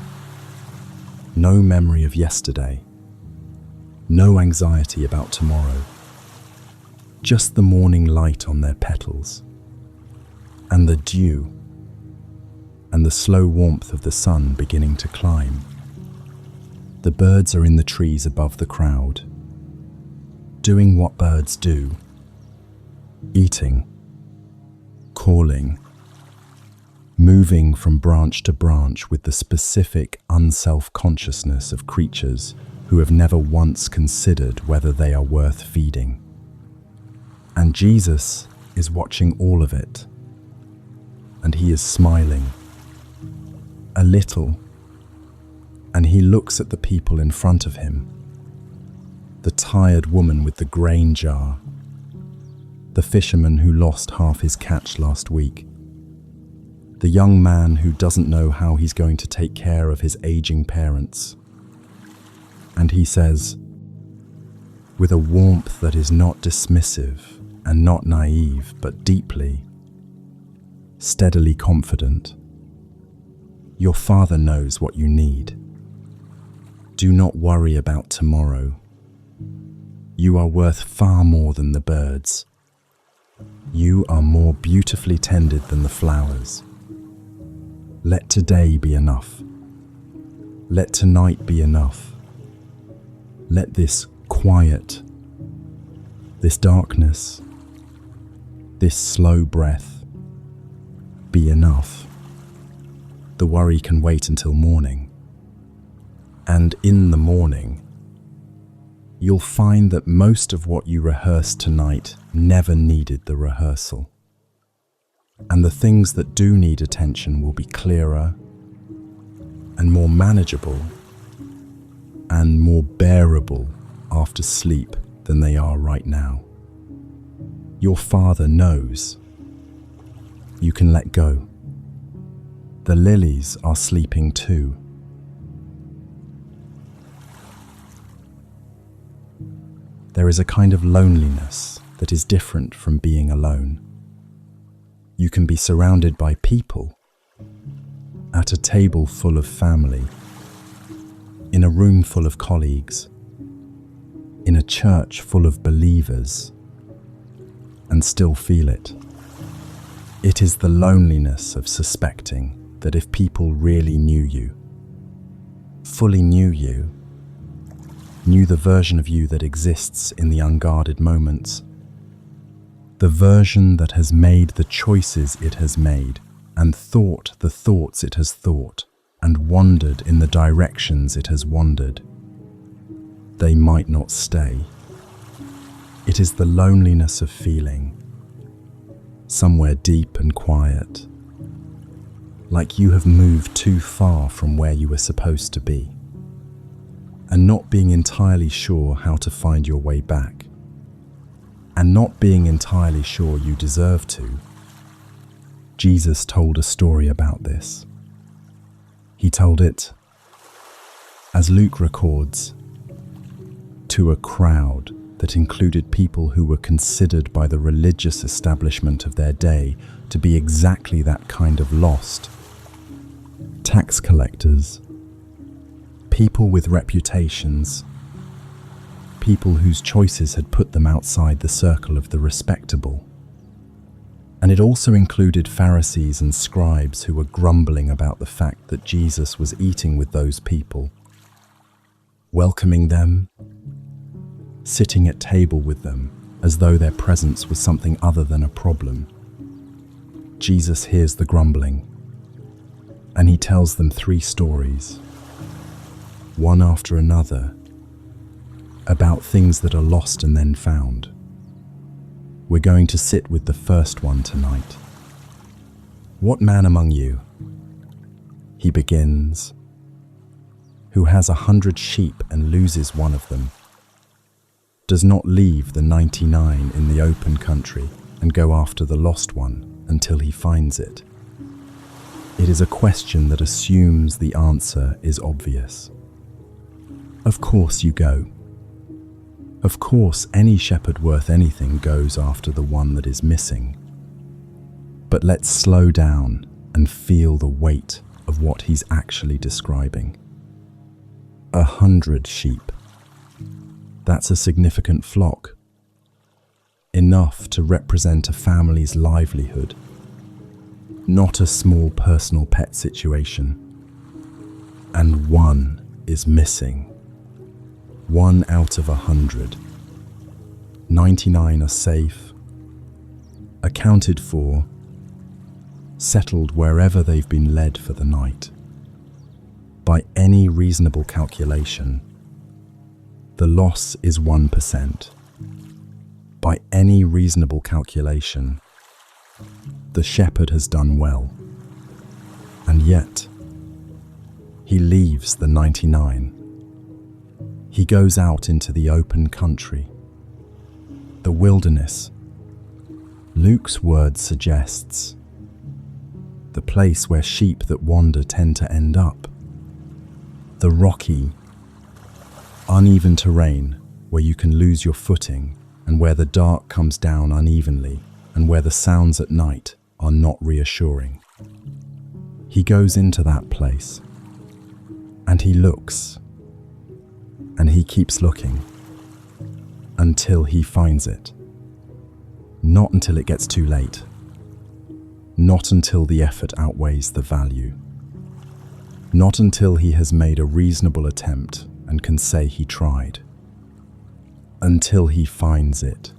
No memory of yesterday, no anxiety about tomorrow, just the morning light on their petals, and the dew, and the slow warmth of the sun beginning to climb. The birds are in the trees above the crowd, doing what birds do, eating, calling, moving from branch to branch with the specific unself-consciousness of creatures who have never once considered whether they are worth feeding. And Jesus is watching all of it, and he is smiling, a little, and he looks at the people in front of him. The tired woman with the grain jar, the fisherman who lost half his catch last week, the young man who doesn't know how he's going to take care of his aging parents, And he says, with a warmth that is not dismissive and not naive, but deeply, steadily confident, your Father knows what you need. Do not worry about tomorrow. You are worth far more than the birds. You are more beautifully tended than the flowers. Let today be enough. Let tonight be enough. Let this quiet, this darkness, this slow breath be enough. The worry can wait until morning. And in the morning, you'll find that most of what you rehearsed tonight never needed the rehearsal. And the things that do need attention will be clearer and more manageable and more bearable after sleep than they are right now. Your Father knows. You can let go. The lilies are sleeping too. There is a kind of loneliness that is different from being alone. You can be surrounded by people, at a table full of family, in a room full of colleagues, in a church full of believers, and still feel it. It is the loneliness of suspecting that if people really knew you, fully knew you, knew the version of you that exists in the unguarded moments, the version that has made the choices it has made, and thought the thoughts it has thought, and wandered in the directions it has wandered, they might not stay. It is the loneliness of feeling, somewhere deep and quiet, like you have moved too far from where you were supposed to be, and not being entirely sure how to find your way back, and not being entirely sure you deserve to. Jesus told a story about this. He told it, as Luke records, to a crowd that included people who were considered by the religious establishment of their day to be exactly that kind of lost. Tax collectors, people with reputations, people whose choices had put them outside the circle of the respectable. And it also included Pharisees and scribes who were grumbling about the fact that Jesus was eating with those people, welcoming them, sitting at table with them as though their presence was something other than a problem. Jesus hears the grumbling, and he tells them 3 stories, one after another, about things that are lost and then found. We're going to sit with the first one tonight. What man among you, he begins, who has 100 sheep and loses one of them, does not leave the 99 in the open country and go after the lost one until he finds it? It is a question that assumes the answer is obvious. Of course you go. Of course any shepherd worth anything goes after the one that is missing. But let's slow down and feel the weight of what he's actually describing. 100 sheep. That's a significant flock. Enough to represent a family's livelihood. Not a small personal pet situation. And one is missing. 1 out of 100. 99 are safe, accounted for, settled wherever they've been led for the night. By any reasonable calculation, the loss is 1%. By any reasonable calculation, the shepherd has done well. And yet, he leaves the 99. He goes out into the open country, the wilderness. Luke's word suggests the place where sheep that wander tend to end up. The rocky, Uneven terrain where you can lose your footing and where the dark comes down unevenly and where the sounds at night are not reassuring. He goes into that place and he looks and he keeps looking until he finds it. Not until it gets too late. Not until the effort outweighs the value. Not until he has made a reasonable attempt and can say he tried. Until he finds it.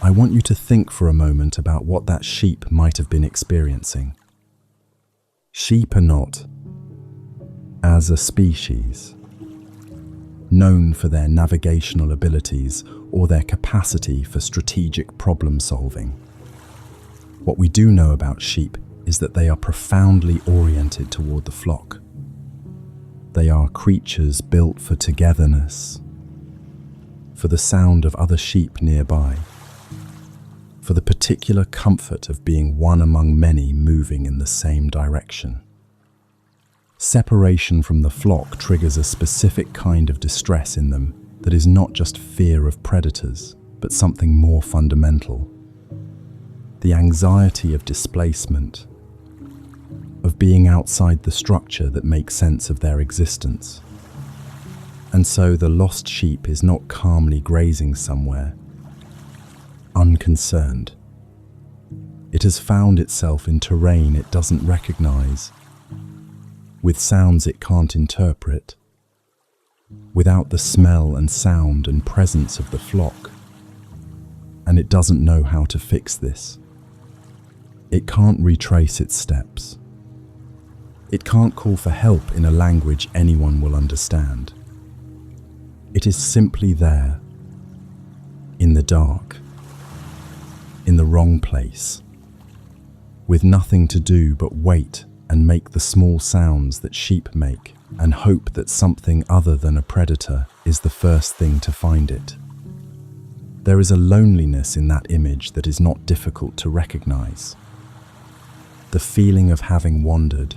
I want you to think for a moment about what that sheep might have been experiencing. Sheep are not, as a species, known for their navigational abilities or their capacity for strategic problem solving. What we do know about sheep is that they are profoundly oriented toward the flock. They are creatures built for togetherness, for the sound of other sheep nearby, for the particular comfort of being one among many moving in the same direction. Separation from the flock triggers a specific kind of distress in them that is not just fear of predators, but something more fundamental. The anxiety of displacement, of being outside the structure that makes sense of their existence. And so the lost sheep is not calmly grazing somewhere, unconcerned. It has found itself in terrain it doesn't recognize, with sounds it can't interpret, without the smell and sound and presence of the flock. And it doesn't know how to fix this. It can't retrace its steps. It can't call for help in a language anyone will understand. It is simply there, in the dark, in the wrong place, with nothing to do but wait and make the small sounds that sheep make and hope that something other than a predator is the first thing to find it. There is a loneliness in that image that is not difficult to recognize. The feeling of having wandered,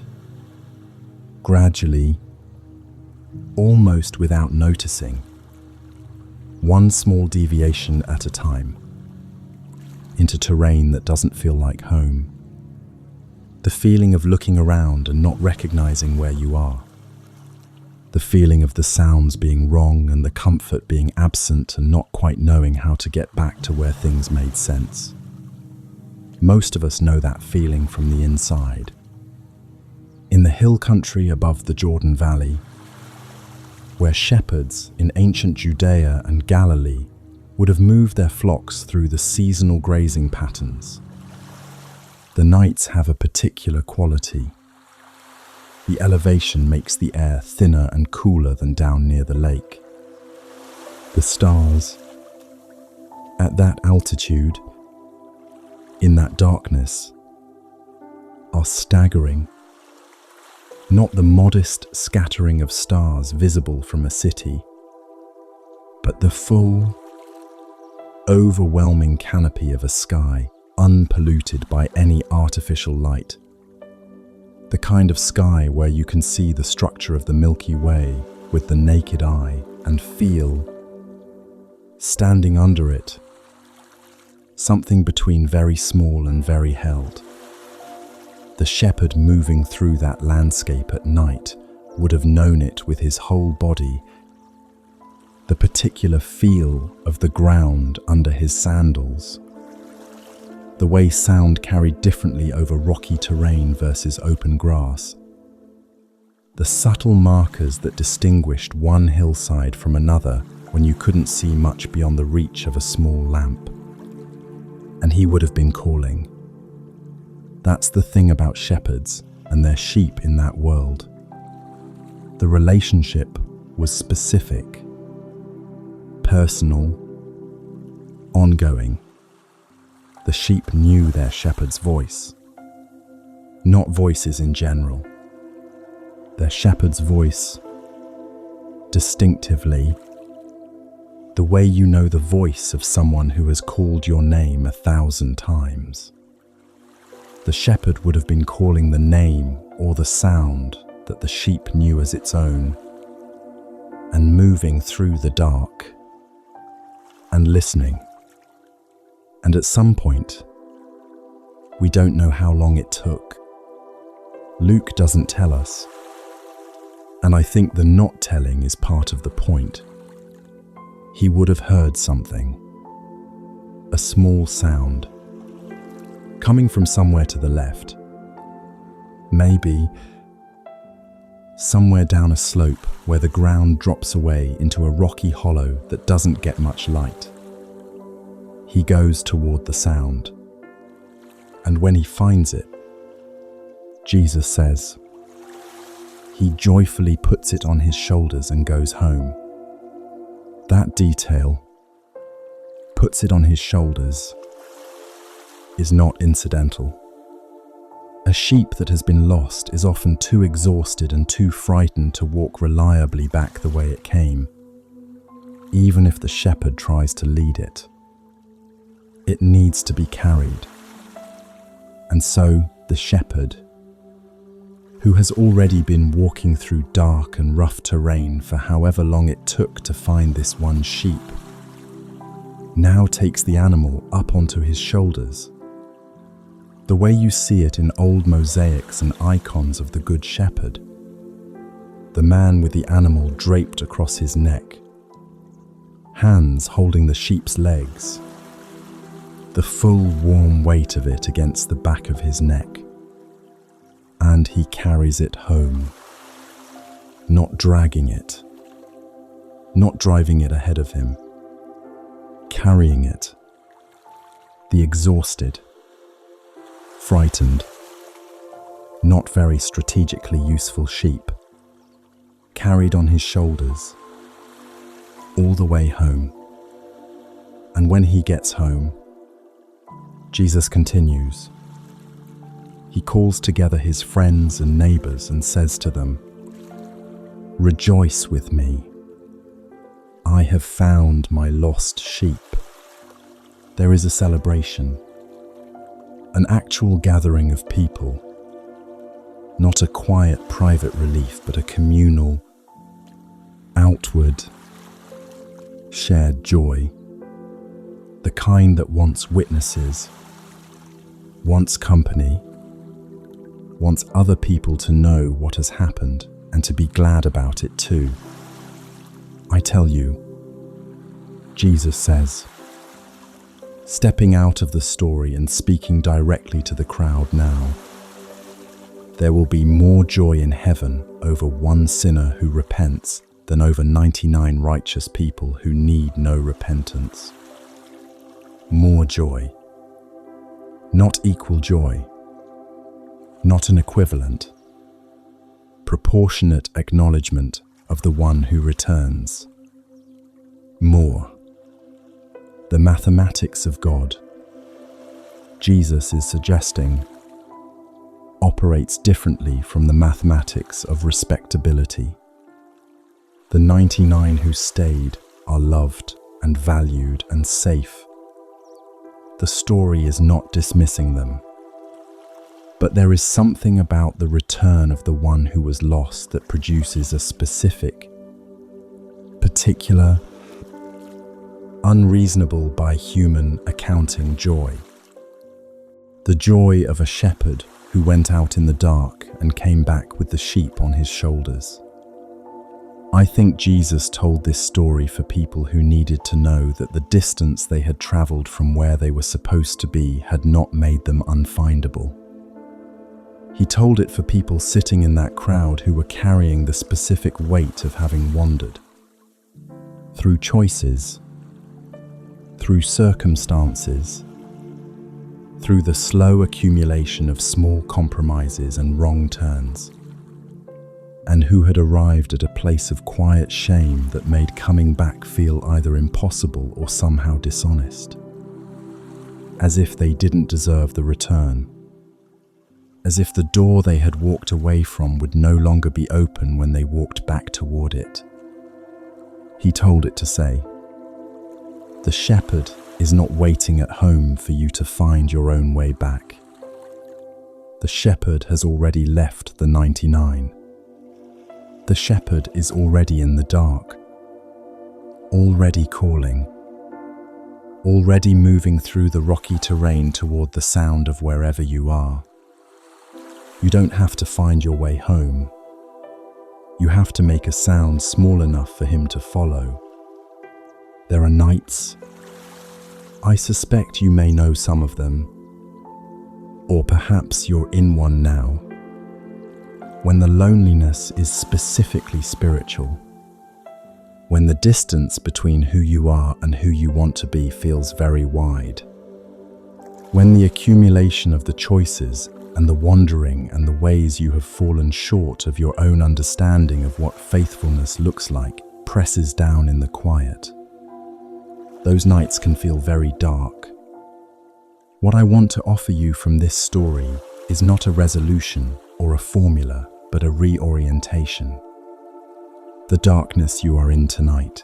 gradually, almost without noticing, one small deviation at a time, into terrain that doesn't feel like home. The feeling of looking around and not recognizing where you are. The feeling of the sounds being wrong and the comfort being absent and not quite knowing how to get back to where things made sense. Most of us know that feeling from the inside. In the hill country above the Jordan Valley, where shepherds in ancient Judea and Galilee would have moved their flocks through the seasonal grazing patterns, the nights have a particular quality. The elevation makes the air thinner and cooler than down near the lake. The stars, at that altitude, in that darkness, are staggering. Not the modest scattering of stars visible from a city, but the full, overwhelming canopy of a sky unpolluted by any artificial light. The kind of sky where you can see the structure of the Milky Way with the naked eye and feel, standing under it, something between very small and very held. The shepherd moving through that landscape at night would have known it with his whole body, the particular feel of the ground under his sandals, the way sound carried differently over rocky terrain versus open grass, the subtle markers that distinguished one hillside from another when you couldn't see much beyond the reach of a small lamp. And he would have been calling. That's the thing about shepherds and their sheep in that world. The relationship was specific, personal, ongoing. The sheep knew their shepherd's voice, not voices in general. Their shepherd's voice, distinctively, the way you know the voice of someone who has called your name 1,000 times. The shepherd would have been calling the name or the sound that the sheep knew as its own. and moving through the dark and listening. And at some point, we don't know how long it took. Luke doesn't tell us. And I think the not telling is part of the point. He would have heard something. A small sound. Coming from somewhere to the left. Maybe somewhere down a slope where the ground drops away into a rocky hollow that doesn't get much light. He goes toward the sound. And when he finds it, Jesus says, he joyfully puts it on his shoulders and goes home. That detail, puts it on his shoulders, is not incidental. A sheep that has been lost is often too exhausted and too frightened to walk reliably back the way it came, even if the shepherd tries to lead it. It needs to be carried. And so the shepherd, who has already been walking through dark and rough terrain for however long it took to find this one sheep, now takes the animal up onto his shoulders. The way you see it in old mosaics and icons of the Good Shepherd. The man with the animal draped across his neck, hands holding the sheep's legs, the full warm weight of it against the back of his neck. And he carries it home, not dragging it, not driving it ahead of him, carrying it. The exhausted, frightened, not very strategically useful sheep, carried on his shoulders, all the way home. And when he gets home, Jesus continues. He calls together his friends and neighbors and says to them, "Rejoice with me. I have found my lost sheep." There is a celebration, an actual gathering of people, not a quiet private relief, but a communal, outward, shared joy, the kind that wants witnesses, wants company, wants other people to know what has happened and to be glad about it too. I tell you, Jesus says, stepping out of the story and speaking directly to the crowd now, there will be more joy in heaven over one sinner who repents than over 99 righteous people who need no repentance. More joy. Not equal joy. Not an equivalent, proportionate acknowledgement of the one who returns. More. The mathematics of God, Jesus is suggesting, operates differently from the mathematics of respectability. The 99 who stayed are loved and valued and safe. The story is not dismissing them. But there is something about the return of the one who was lost that produces a specific, particular, unreasonable by human accounting joy. The joy of a shepherd who went out in the dark and came back with the sheep on his shoulders. I think Jesus told this story for people who needed to know that the distance they had traveled from where they were supposed to be had not made them unfindable. He told it for people sitting in that crowd who were carrying the specific weight of having wandered. Through choices, through circumstances, through the slow accumulation of small compromises and wrong turns, and who had arrived at a place of quiet shame that made coming back feel either impossible or somehow dishonest, as if they didn't deserve the return. As if the door they had walked away from would no longer be open when they walked back toward it. He told it to say, "The shepherd is not waiting at home for you to find your own way back. The shepherd has already left the 99. The shepherd is already in the dark, already calling, already moving through the rocky terrain toward the sound of wherever you are. You don't have to find your way home. You have to make a sound small enough for him to follow. There are nights, I suspect you may know some of them, or perhaps you're in one now, when the loneliness is specifically spiritual, when the distance between who you are and who you want to be feels very wide, when the accumulation of the choices and the wandering and the ways you have fallen short of your own understanding of what faithfulness looks like presses down in the quiet. Those nights can feel very dark. What I want to offer you from this story is not a resolution or a formula, but a reorientation. The darkness you are in tonight.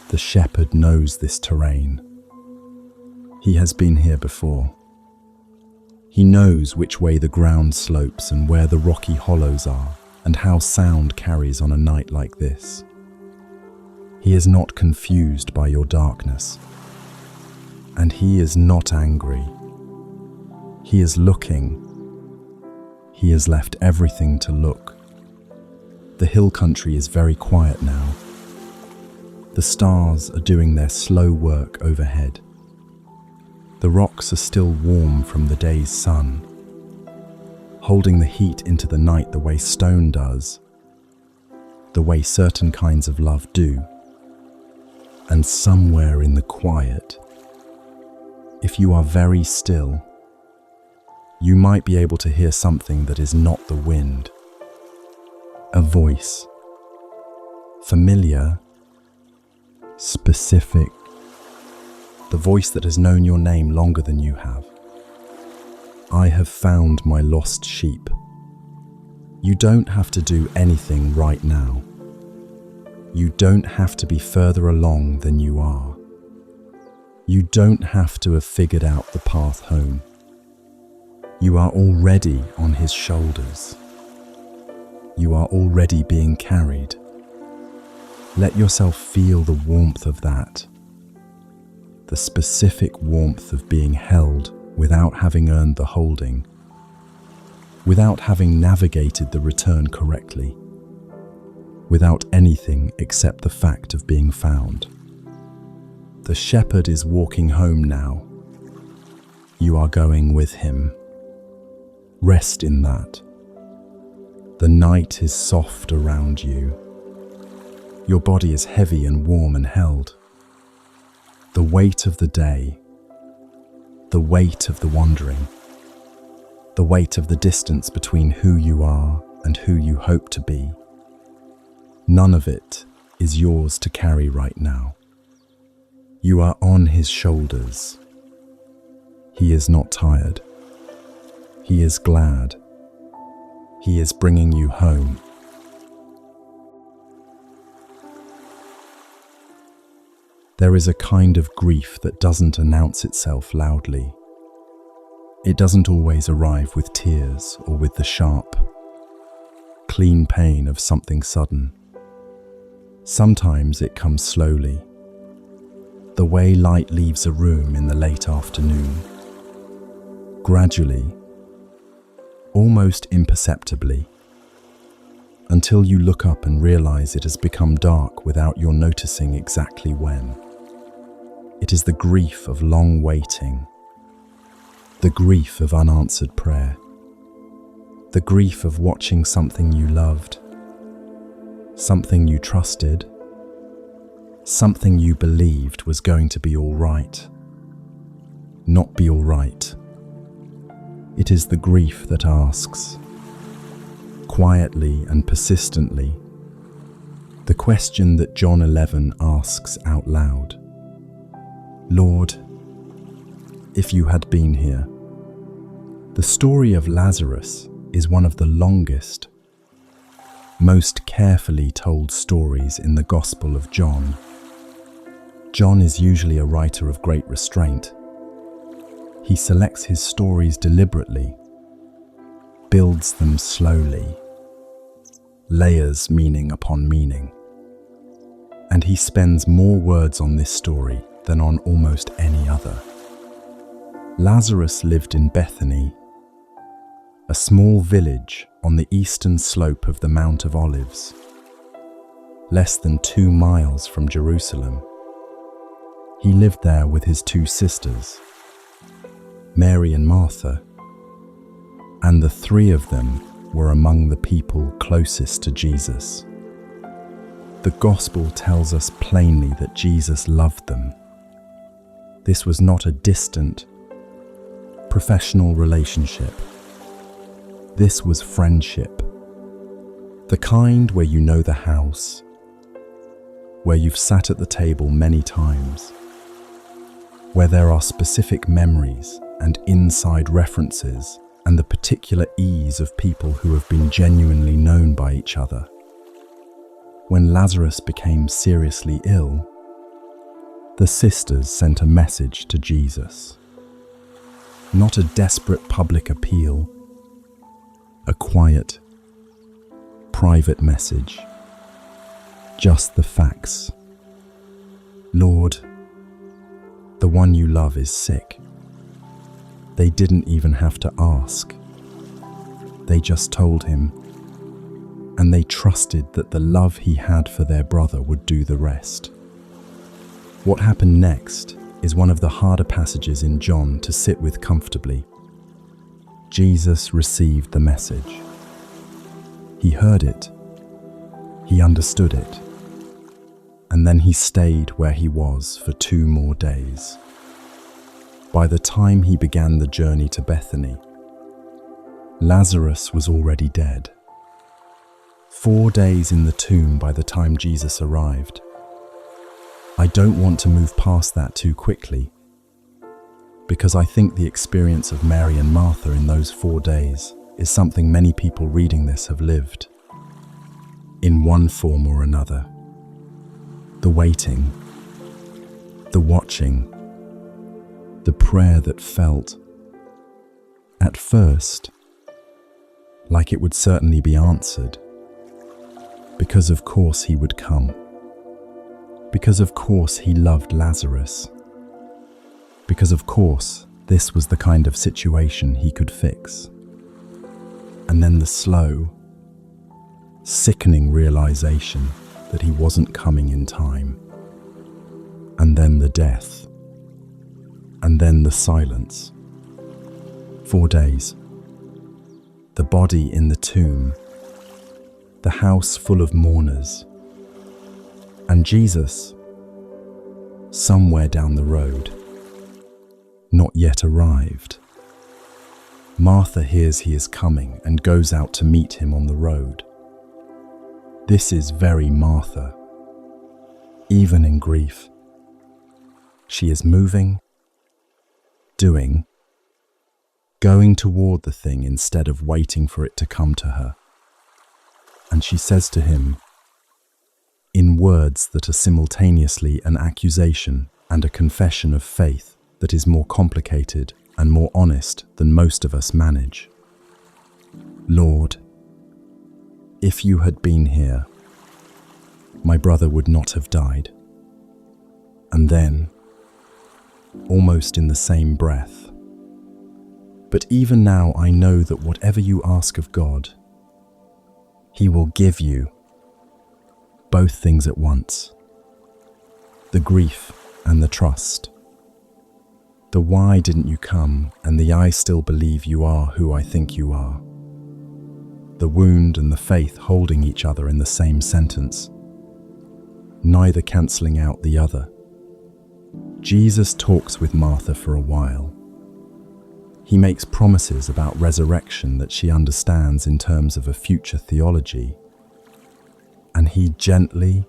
The shepherd knows this terrain. He has been here before. He knows which way the ground slopes and where the rocky hollows are, and how sound carries on a night like this. He is not confused by your darkness, and he is not angry. He is looking. He has left everything to look. The hill country is very quiet now. The stars are doing their slow work overhead. The rocks are still warm from the day's sun, holding the heat into the night the way stone does, the way certain kinds of love do. And somewhere in the quiet, if you are very still, you might be able to hear something that is not the wind. A voice. Familiar, specific. The voice that has known your name longer than you have. I have found my lost sheep. You don't have to do anything right now. You don't have to be further along than you are. You don't have to have figured out the path home. You are already on his shoulders. You are already being carried. Let yourself feel the warmth of that. The specific warmth of being held without having earned the holding, without having navigated the return correctly, without anything except the fact of being found. The shepherd is walking home now. You are going with him. Rest in that. The night is soft around you. Your body is heavy and warm and held. The weight of the day, the weight of the wandering, the weight of the distance between who you are and who you hope to be. None of it is yours to carry right now. You are on his shoulders. He is not tired. He is glad. He is bringing you home. There is a kind of grief that doesn't announce itself loudly. It doesn't always arrive with tears or with the sharp, clean pain of something sudden. Sometimes it comes slowly, the way light leaves a room in the late afternoon. Gradually, almost imperceptibly, until you look up and realize it has become dark without your noticing exactly when. It is the grief of long waiting, the grief of unanswered prayer, the grief of watching something you loved, something you trusted, something you believed was going to be all right, not be all right. It is the grief that asks, quietly and persistently, the question that John 11 asks out loud. Lord, if you had been here. The story of Lazarus is one of the longest, most carefully told stories in the Gospel of John. John is usually a writer of great restraint. He selects his stories deliberately, builds them slowly, layers meaning upon meaning. And he spends more words on this story than on almost any other. Lazarus lived in Bethany, a small village on the eastern slope of the Mount of Olives, less than 2 miles from Jerusalem. He lived there with his 2 sisters, Mary and Martha, and the 3 of them were among the people closest to Jesus. The gospel tells us plainly that Jesus loved them. This was not a distant, professional relationship. This was friendship. The kind where you know the house, where you've sat at the table many times, where there are specific memories and inside references and the particular ease of people who have been genuinely known by each other. When Lazarus became seriously ill, the sisters sent a message to Jesus. Not a desperate public appeal, a quiet, private message. Just the facts. Lord, the one you love is sick. They didn't even have to ask. They just told him, and they trusted that the love he had for their brother would do the rest. What happened next is one of the harder passages in John to sit with comfortably. Jesus received the message. He heard it. He understood it. And then he stayed where he was for 2 more days. By the time he began the journey to Bethany, Lazarus was already dead. 4 days in the tomb by the time Jesus arrived. I don't want to move past that too quickly, because I think the experience of Mary and Martha in those 4 days is something many people reading this have lived, in one form or another. The waiting, the watching, the prayer that felt, at first, like it would certainly be answered. Because of course he would come. Because of course he loved Lazarus. Because of course this was the kind of situation he could fix. And then the slow, sickening realization that he wasn't coming in time. And then the death. And then the silence. 4 days. The body in the tomb. The house full of mourners, and Jesus, somewhere down the road, not yet arrived. Martha hears he is coming and goes out to meet him on the road. This is very Martha, even in grief. She is moving, doing, going toward the thing instead of waiting for it to come to her. And she says to him, in words that are simultaneously an accusation and a confession of faith that is more complicated and more honest than most of us manage, Lord, if you had been here, my brother would not have died. And then, almost in the same breath, but even now I know that whatever you ask of God, He will give you. Both things at once. The grief and the trust. The why didn't you come and the I still believe you are who I think you are. The wound and the faith holding each other in the same sentence, neither cancelling out the other. Jesus talks with Martha for a while. He makes promises about resurrection that she understands in terms of a future theology, and he gently,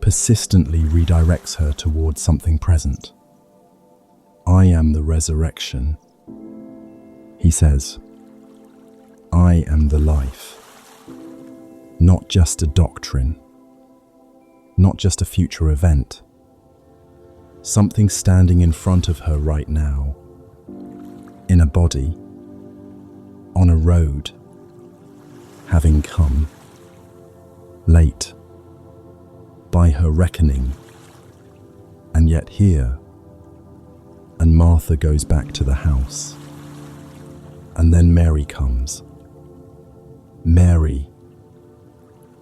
persistently redirects her towards something present. I am the resurrection, he says. I am the life, not just a doctrine, not just a future event, something standing in front of her right now, in a body, on a road, having come, late, by her reckoning. And yet here, and Martha goes back to the house. And then Mary comes. Mary,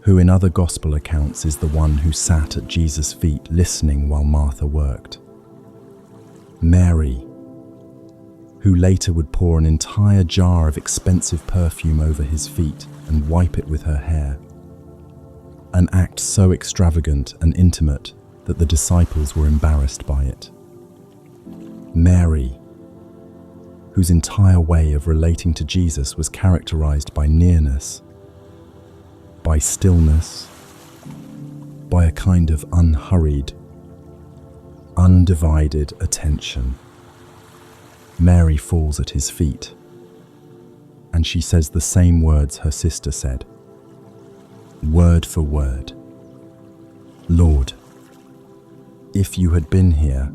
who in other gospel accounts is the one who sat at Jesus' feet listening while Martha worked. Mary, who later would pour an entire jar of expensive perfume over his feet and wipe it with her hair. An act so extravagant and intimate that the disciples were embarrassed by it. Mary, whose entire way of relating to Jesus was characterized by nearness, by stillness, by a kind of unhurried, undivided attention. Mary falls at his feet, and she says the same words her sister said, word for word. Lord, if you had been here,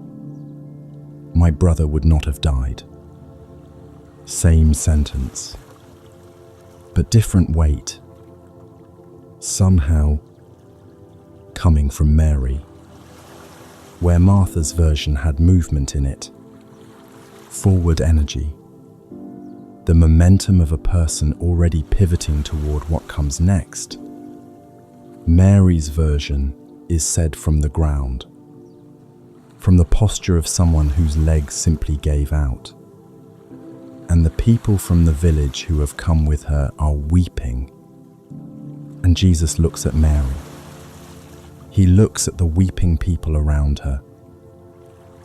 my brother would not have died. Same sentence, but different weight, somehow coming from Mary, where Martha's version had movement in it, forward energy, the momentum of a person already pivoting toward what comes next. Mary's version is said from the ground, from the posture of someone whose legs simply gave out. And the people from the village who have come with her are weeping. And Jesus looks at Mary. He looks at the weeping people around her.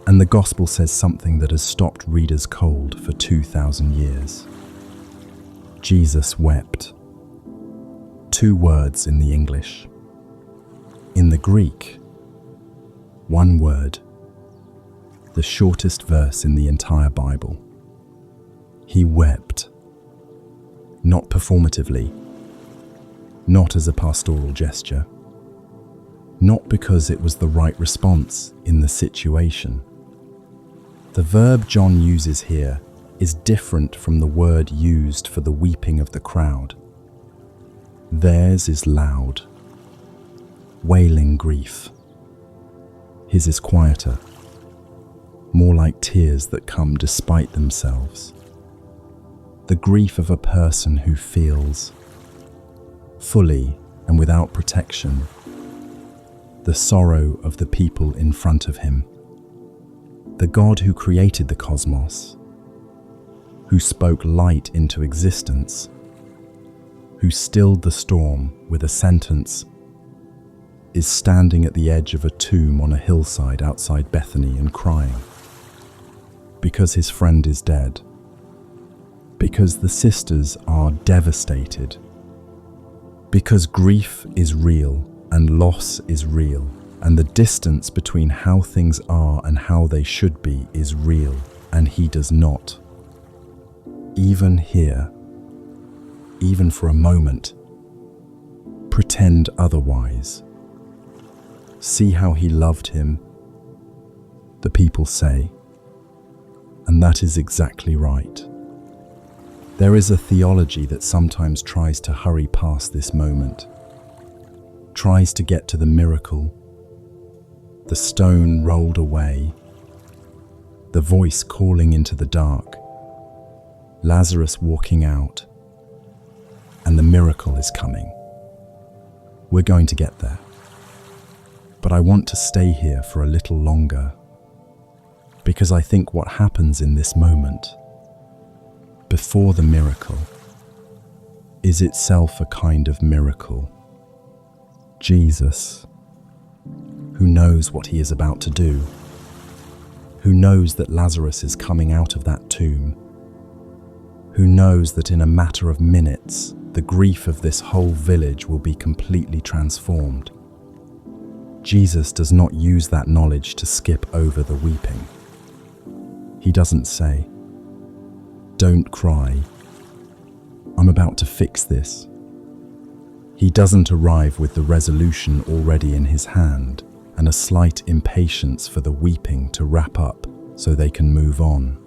And the gospel says something that has stopped readers cold for 2,000 years. Jesus wept. 2 words in the English. In the Greek, 1 word, the shortest verse in the entire Bible. He wept, not performatively, not as a pastoral gesture, not because it was the right response in the situation. The verb John uses here is different from the word used for the weeping of the crowd. Theirs is loud, wailing grief. His is quieter, more like tears that come despite themselves. The grief of a person who feels, fully and without protection, the sorrow of the people in front of him. The God who created the cosmos, who spoke light into existence, who stilled the storm with a sentence, is standing at the edge of a tomb on a hillside outside Bethany and crying. Because his friend is dead. Because the sisters are devastated. Because grief is real and loss is real, and the distance between how things are and how they should be is real, and he does not, even here, even for a moment, pretend otherwise. See how he loved him, the people say, and that is exactly right. There is a theology that sometimes tries to hurry past this moment, tries to get to the miracle, the stone rolled away, the voice calling into the dark, Lazarus walking out, and the miracle is coming. We're going to get there. But I want to stay here for a little longer, because I think what happens in this moment, before the miracle, is itself a kind of miracle. Jesus, who knows what he is about to do, who knows that Lazarus is coming out of that tomb, who knows that in a matter of minutes, the grief of this whole village will be completely transformed. Jesus does not use that knowledge to skip over the weeping. He doesn't say, "Don't cry, I'm about to fix this." He doesn't arrive with the resolution already in his hand and a slight impatience for the weeping to wrap up so they can move on.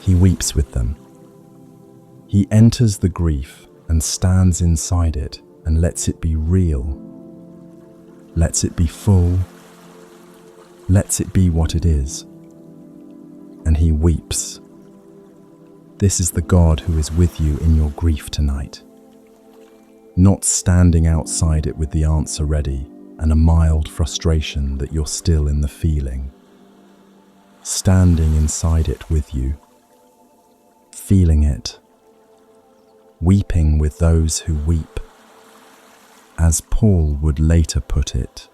He weeps with them. He enters the grief and stands inside it and lets it be real. lets it be full, lets it be what it is. And he weeps. This is the God who is with you in your grief tonight. Not standing outside it with the answer ready and a mild frustration that you're still in the feeling. Standing inside it with you, feeling it, weeping with those who weep. As Paul would later put it,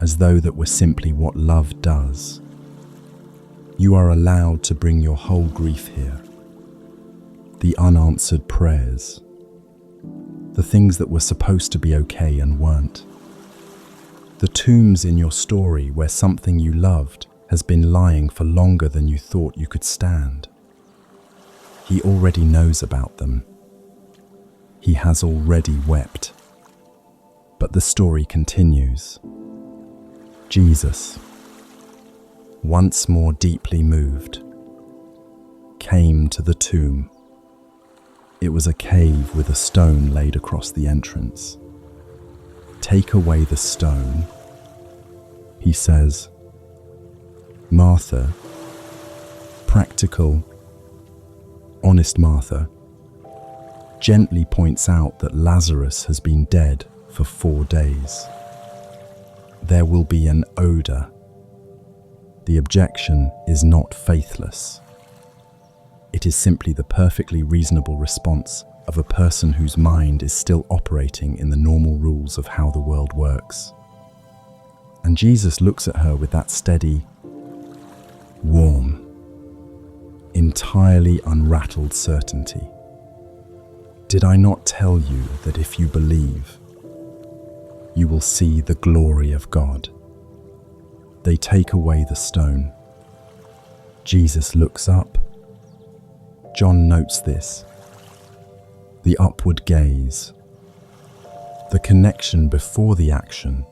as though that were simply what love does. You are allowed to bring your whole grief here. The unanswered prayers, the things that were supposed to be okay and weren't. The tombs in your story where something you loved has been lying for longer than you thought you could stand. He already knows about them. He has already wept. But the story continues. Jesus, once more deeply moved, came to the tomb. It was a cave with a stone laid across the entrance. Take away the stone, he says. Martha, practical, honest Martha, gently points out that Lazarus has been dead for 4 days. There will be an odor. The objection is not faithless. It is simply the perfectly reasonable response of a person whose mind is still operating in the normal rules of how the world works. And Jesus looks at her with that steady, warm, entirely unrattled certainty. Did I not tell you that if you believe, you will see the glory of God? They take away the stone. Jesus looks up. John notes this. The upward gaze, the connection before the action,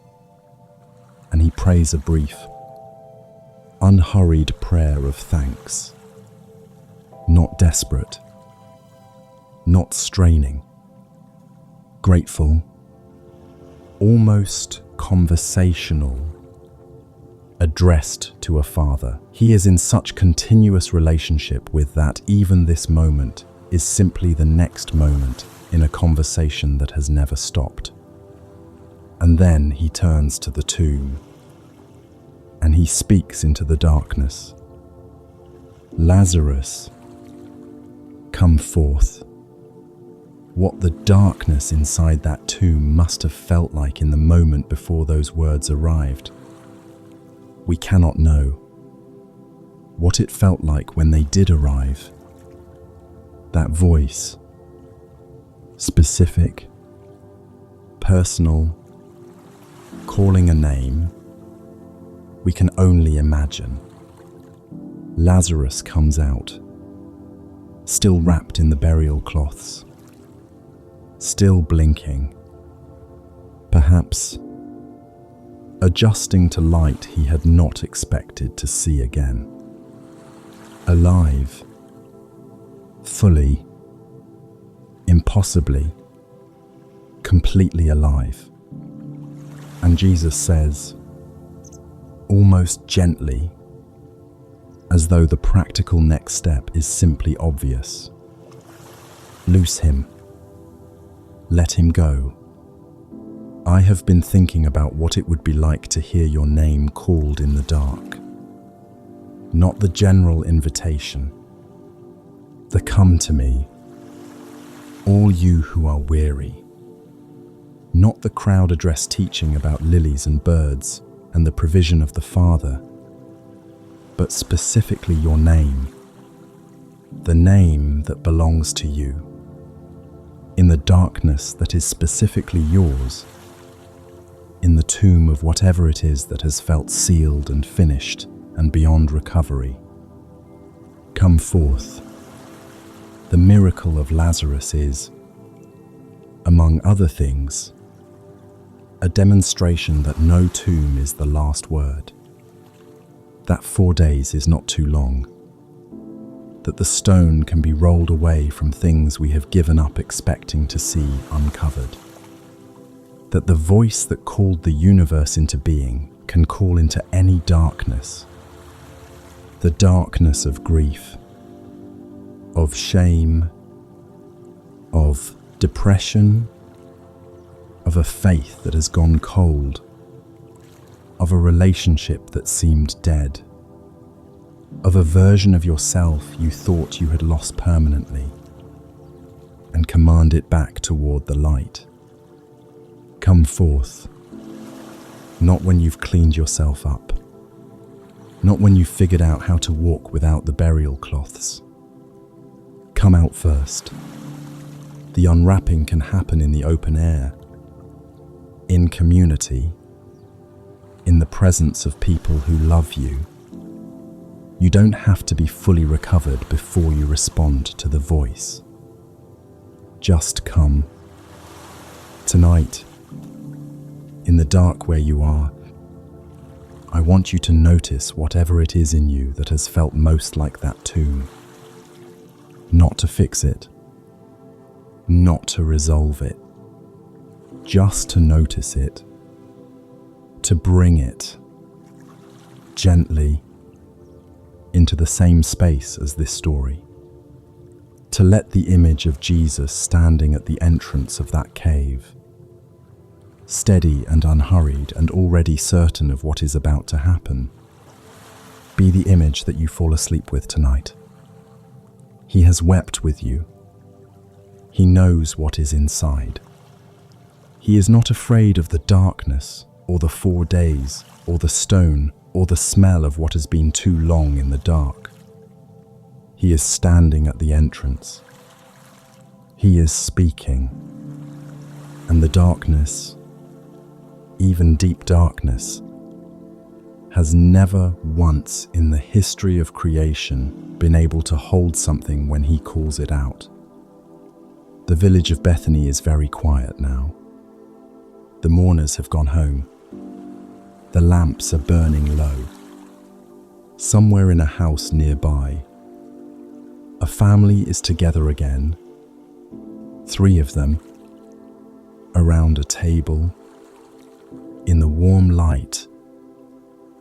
and he prays a brief, unhurried prayer of thanks. Not desperate, not straining, grateful, almost conversational, addressed to a father. He is in such continuous relationship with that even this moment is simply the next moment in a conversation that has never stopped. And then he turns to the tomb, and he speaks into the darkness. Lazarus, come forth. What the darkness inside that tomb must have felt like in the moment before those words arrived. We cannot know. What it felt like when they did arrive. That voice, specific, personal, calling a name, we can only imagine. Lazarus comes out, still wrapped in the burial cloths, still blinking, perhaps adjusting to light he had not expected to see again. Alive, fully, impossibly, completely alive. And Jesus says, almost gently, as though the practical next step is simply obvious, loose him, let him go. I have been thinking about what it would be like to hear your name called in the dark. Not the general invitation, the come to me, all you who are weary. Not the crowd address teaching about lilies and birds and the provision of the Father, but specifically your name, the name that belongs to you, in the darkness that is specifically yours, in the tomb of whatever it is that has felt sealed and finished and beyond recovery. Come forth. The miracle of Lazarus is, among other things, a demonstration that no tomb is the last word, that 4 days is not too long, that the stone can be rolled away from things we have given up expecting to see uncovered. that the voice that called the universe into being can call into any darkness. The darkness of grief, of shame, of depression, of a faith that has gone cold, of a relationship that seemed dead, of a version of yourself you thought you had lost permanently, and command it back toward the light. Come forth, not when you've cleaned yourself up, not when you've figured out how to walk without the burial cloths. Come out first. The unwrapping can happen in the open air, in community, in the presence of people who love you. You don't have to be fully recovered before you respond to the voice. Just come. Tonight, in the dark where you are, I want you to notice whatever it is in you that has felt most like that tomb. Not to fix it, not to resolve it, just to notice it, to bring it gently into the same space as this story, to let the image of Jesus standing at the entrance of that cave, steady and unhurried and already certain of what is about to happen, be the image that you fall asleep with tonight. He has wept with you. He knows what is inside. He is not afraid of the darkness, or the 4 days, or the stone, or the smell of what has been too long in the dark. He is standing at the entrance. He is speaking. And the darkness, even deep darkness, has never once in the history of creation been able to hold something when he calls it out. The village of Bethany is very quiet now. The mourners have gone home. The lamps are burning low. Somewhere in a house nearby, a family is together again, 3 of them, around a table, in the warm light,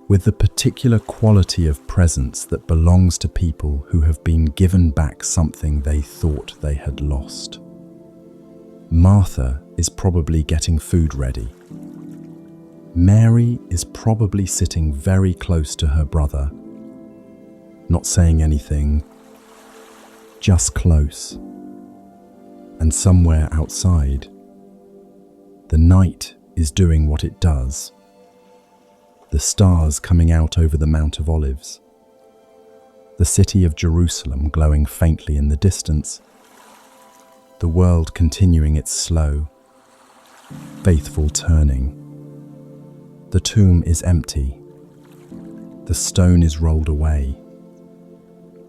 with the particular quality of presence that belongs to people who have been given back something they thought they had lost. Martha is probably getting food ready. Mary is probably sitting very close to her brother, not saying anything, just close. And somewhere outside, the night is doing what it does. The stars coming out over the Mount of Olives, the city of Jerusalem glowing faintly in the distance, the world continuing its slow, faithful turning. The tomb is empty. The stone is rolled away.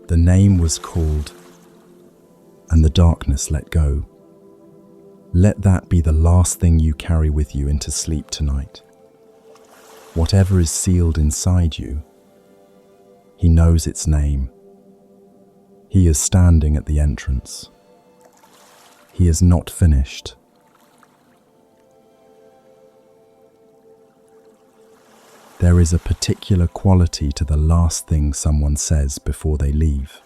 The name was called, and the darkness let go. Let that be the last thing you carry with you into sleep tonight. Whatever is sealed inside you, he knows its name. He is standing at the entrance. He is not finished. There is a particular quality to the last thing someone says before they leave.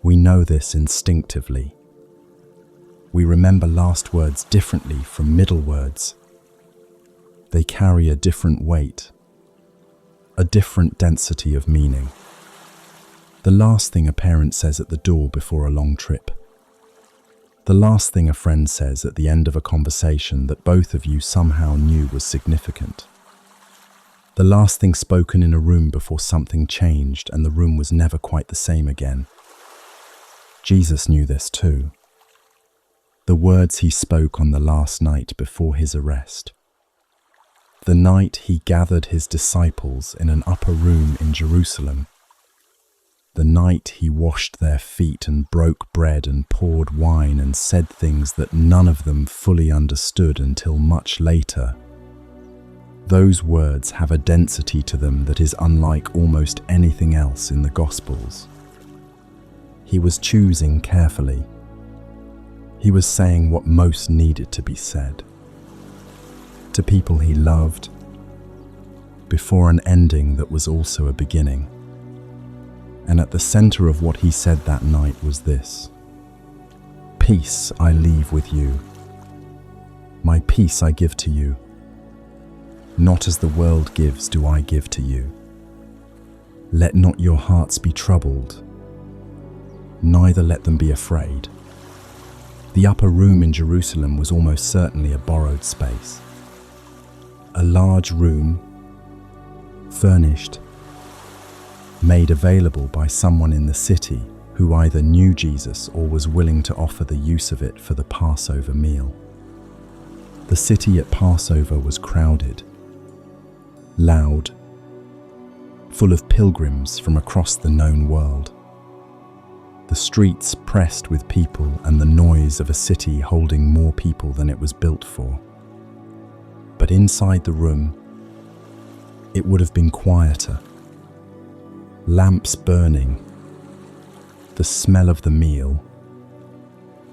We know this instinctively. We remember last words differently from middle words. They carry a different weight, a different density of meaning. The last thing a parent says at the door before a long trip. The last thing a friend says at the end of a conversation that both of you somehow knew was significant. The last thing spoken in a room before something changed and the room was never quite the same again. Jesus knew this too. The words he spoke on the last night before his arrest. The night he gathered his disciples in an upper room in Jerusalem. The night he washed their feet and broke bread and poured wine and said things that none of them fully understood until much later. Those words have a density to them that is unlike almost anything else in the Gospels. He was choosing carefully. He was saying what most needed to be said. to people he loved, before an ending that was also a beginning. And at the center of what he said that night was this: "Peace I leave with you. My peace I give to you. Not as the world gives do I give to you. Let not your hearts be troubled, neither let them be afraid." The upper room in Jerusalem was almost certainly a borrowed space. A large room, furnished, made available by someone in the city who either knew Jesus or was willing to offer the use of it for the Passover meal. The city at Passover was crowded, loud, full of pilgrims from across the known world. The streets pressed with people and the noise of a city holding more people than it was built for. But inside the room, it would have been quieter. Lamps burning, the smell of the meal,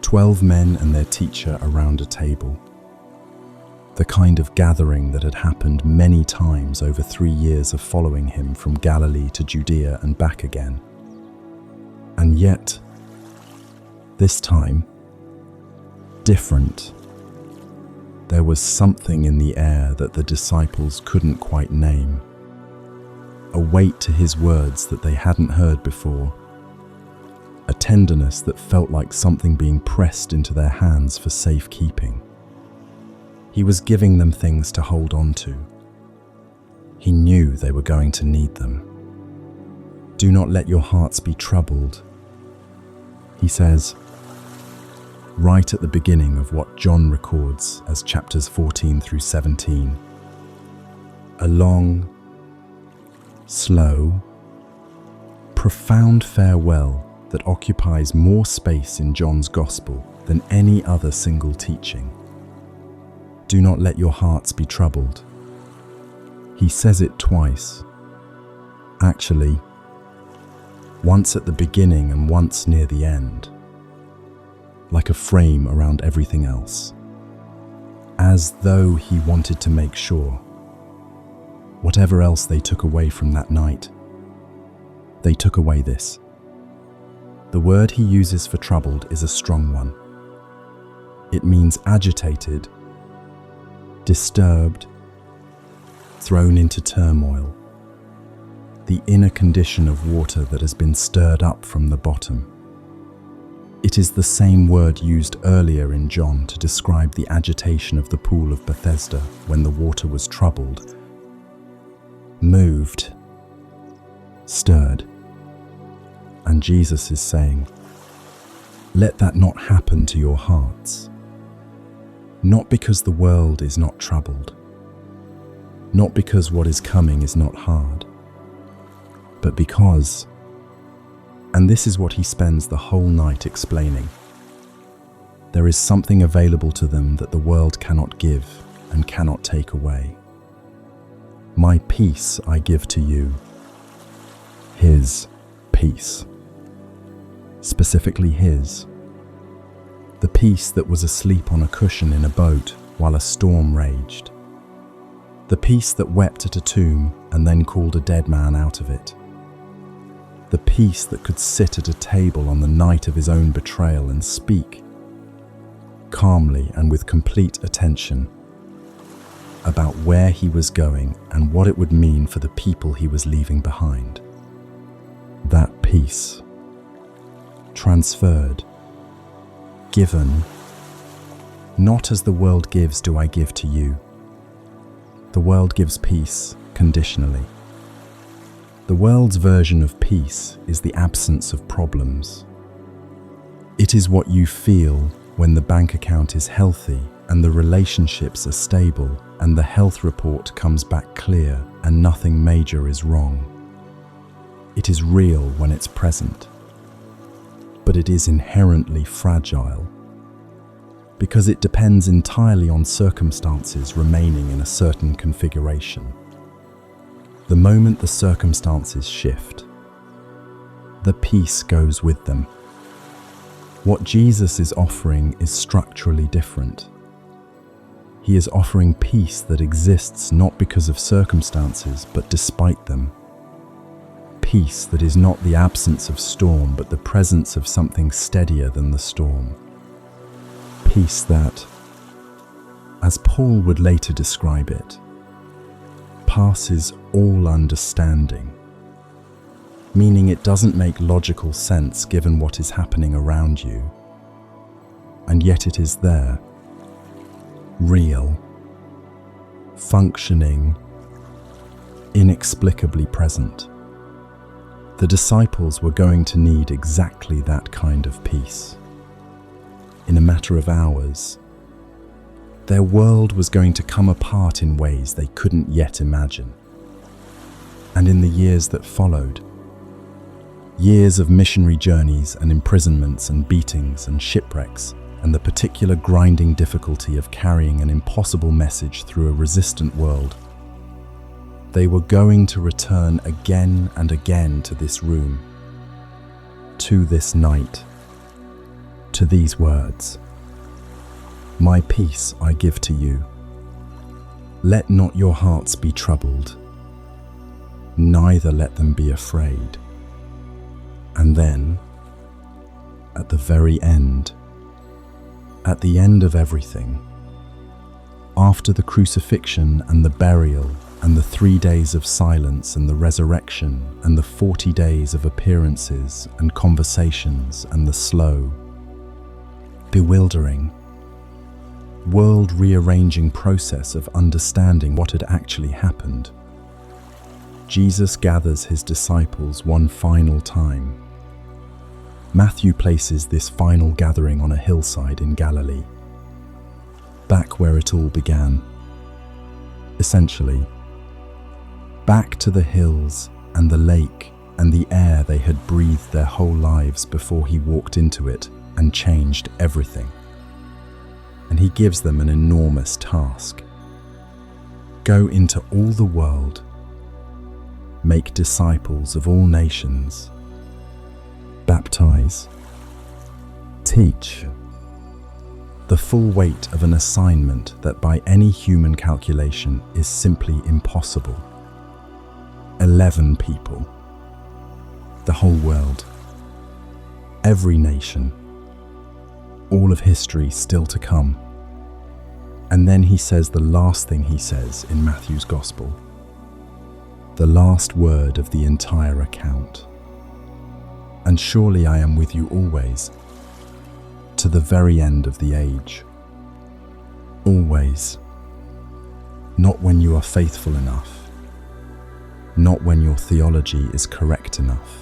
12 men and their teacher around a table. The kind of gathering that had happened many times over 3 years of following him from Galilee to Judea and back again. And yet, this time, different. There was something in the air that the disciples couldn't quite name. A weight to his words that they hadn't heard before. A tenderness that felt like something being pressed into their hands for safekeeping. He was giving them things to hold on to. He knew they were going to need them. "Do not let your hearts be troubled," he says, right at the beginning of what John records as chapters 14 through 17. A long, slow, profound farewell that occupies more space in John's Gospel than any other single teaching. Do not let your hearts be troubled. He says it twice. Actually, once at the beginning and once near the end, like a frame around everything else, as though he wanted to make sure. Whatever else they took away from that night, they took away this. The word he uses for troubled is a strong one. It means agitated, disturbed, thrown into turmoil, the inner condition of water that has been stirred up from the bottom. It is the same word used earlier in John to describe the agitation of the pool of Bethesda when the water was troubled, moved, stirred. And Jesus is saying, let that not happen to your hearts. Not because the world is not troubled, not because what is coming is not hard, but because, and this is what he spends the whole night explaining, there is something available to them that the world cannot give and cannot take away. My peace I give to you, his peace. Specifically his. The peace that was asleep on a cushion in a boat while a storm raged. The peace that wept at a tomb and then called a dead man out of it. The peace that could sit at a table on the night of his own betrayal and speak, calmly and with complete attention, about where he was going and what it would mean for the people he was leaving behind. That peace, transferred, given, not as the world gives do I give to you. The world gives peace conditionally. The world's version of peace is the absence of problems. It is what you feel when the bank account is healthy and the relationships are stable and the health report comes back clear and nothing major is wrong. It is real when it's present, but it is inherently fragile because it depends entirely on circumstances remaining in a certain configuration. The moment the circumstances shift, the peace goes with them. What Jesus is offering is structurally different. He is offering peace that exists not because of circumstances, but despite them. Peace that is not the absence of storm, but the presence of something steadier than the storm. Peace that, as Paul would later describe it, passes all understanding, meaning it doesn't make logical sense given what is happening around you, and yet it is there, real, functioning, inexplicably present. The disciples were going to need exactly that kind of peace. In a matter of hours, their world was going to come apart in ways they couldn't yet imagine. And in the years that followed, years of missionary journeys and imprisonments and beatings and shipwrecks, and the particular grinding difficulty of carrying an impossible message through a resistant world, they were going to return again and again to this room, to this night, to these words: "My peace I give to you. Let not your hearts be troubled, neither let them be afraid." And then, at the very end, at the end of everything, after the crucifixion and the burial and the 3 days of silence and the resurrection and the 40 days of appearances and conversations and the slow, bewildering, world-rearranging process of understanding what had actually happened, Jesus gathers his disciples one final time. Matthew places this final gathering on a hillside in Galilee, back where it all began. Essentially, back to the hills and the lake and the air they had breathed their whole lives before he walked into it and changed everything. And he gives them an enormous task. Go into all the world, make disciples of all nations, baptize, teach. The full weight of an assignment that by any human calculation is simply impossible. 11 people, the whole world, every nation, all of history still to come. And then he says the last thing he says in Matthew's Gospel, the last word of the entire account. "And surely I am with you always, to the very end of the age." Always. Not when you are faithful enough. Not when your theology is correct enough.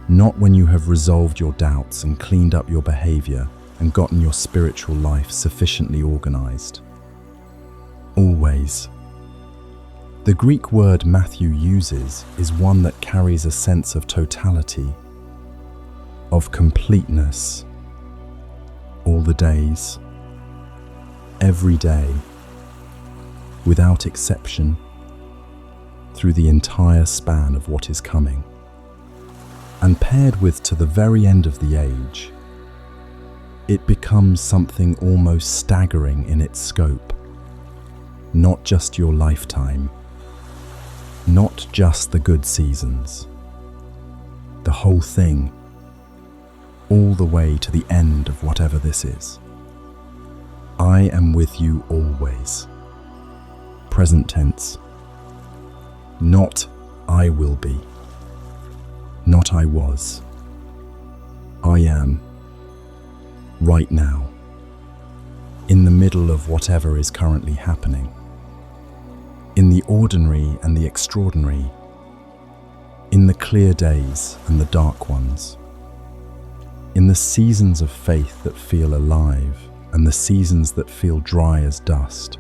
Not when you have resolved your doubts and cleaned up your behavior and gotten your spiritual life sufficiently organized. Always. The Greek word Matthew uses is one that carries a sense of totality, of completeness. All the days, every day, without exception, through the entire span of what is coming. And paired with "to the very end of the age," it becomes something almost staggering in its scope. Not just your lifetime, not just the good seasons, the whole thing, all the way to the end of whatever this is. I am with you always. Present tense. Not I will be. Not I was. I am. Right now. In the middle of whatever is currently happening. In the ordinary and the extraordinary. In the clear days and the dark ones. In the seasons of faith that feel alive and the seasons that feel dry as dust.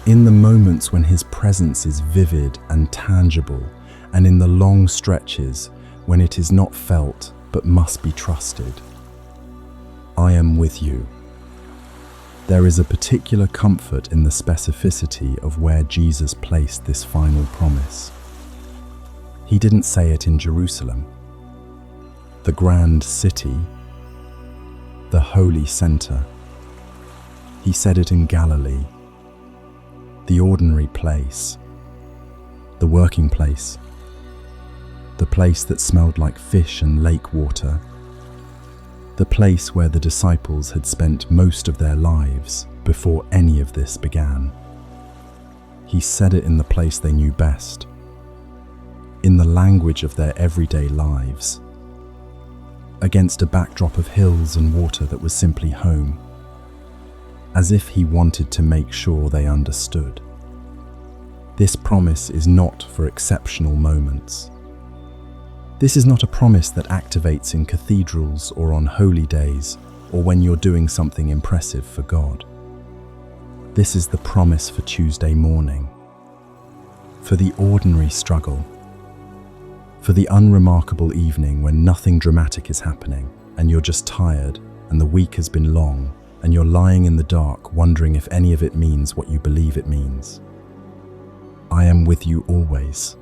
In the moments when his presence is vivid and tangible, and in the long stretches when it is not felt but must be trusted. I am with you. There is a particular comfort in the specificity of where Jesus placed this final promise. He didn't say it in Jerusalem, the grand city, the holy center. He said it in Galilee, the ordinary place, the working place, the place that smelled like fish and lake water, the place where the disciples had spent most of their lives before any of this began. He said it in the place they knew best, in the language of their everyday lives, against a backdrop of hills and water that was simply home, as if he wanted to make sure they understood. This promise is not for exceptional moments. This is not a promise that activates in cathedrals or on holy days or when you're doing something impressive for God. This is the promise for Tuesday morning, for the ordinary struggle, for the unremarkable evening when nothing dramatic is happening and you're just tired and the week has been long and you're lying in the dark wondering if any of it means what you believe it means. I am with you always.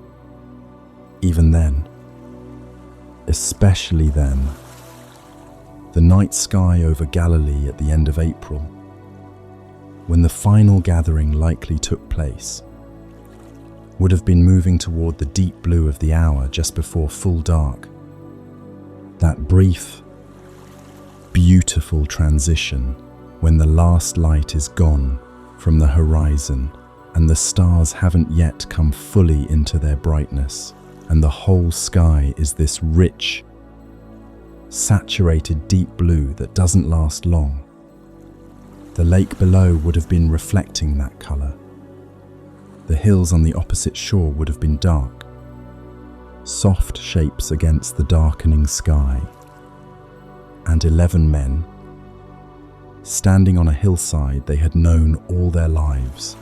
Even then, especially then, the night sky over Galilee at the end of April, when the final gathering likely took place, would have been moving toward the deep blue of the hour just before full dark. That brief, beautiful transition when the last light is gone from the horizon and the stars haven't yet come fully into their brightness, and the whole sky is this rich, saturated deep blue that doesn't last long. The lake below would have been reflecting that color. The hills on the opposite shore would have been dark, soft shapes against the darkening sky. And 11 men, standing on a hillside they had known all their lives,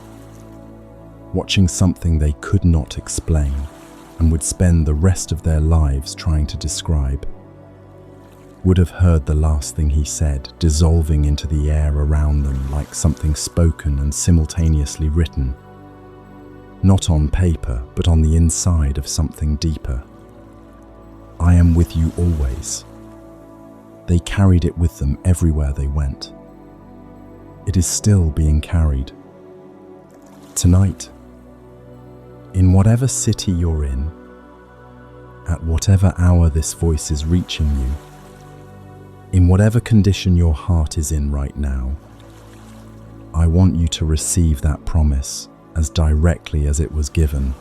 watching something they could not explain and would spend the rest of their lives trying to describe, would have heard the last thing he said dissolving into the air around them like something spoken and simultaneously written, not on paper but on the inside of something deeper. I am with you always. They carried it with them everywhere they went. It is still being carried. Tonight, in whatever city you're in, at whatever hour this voice is reaching you, in whatever condition your heart is in right now, I want you to receive that promise as directly as it was given.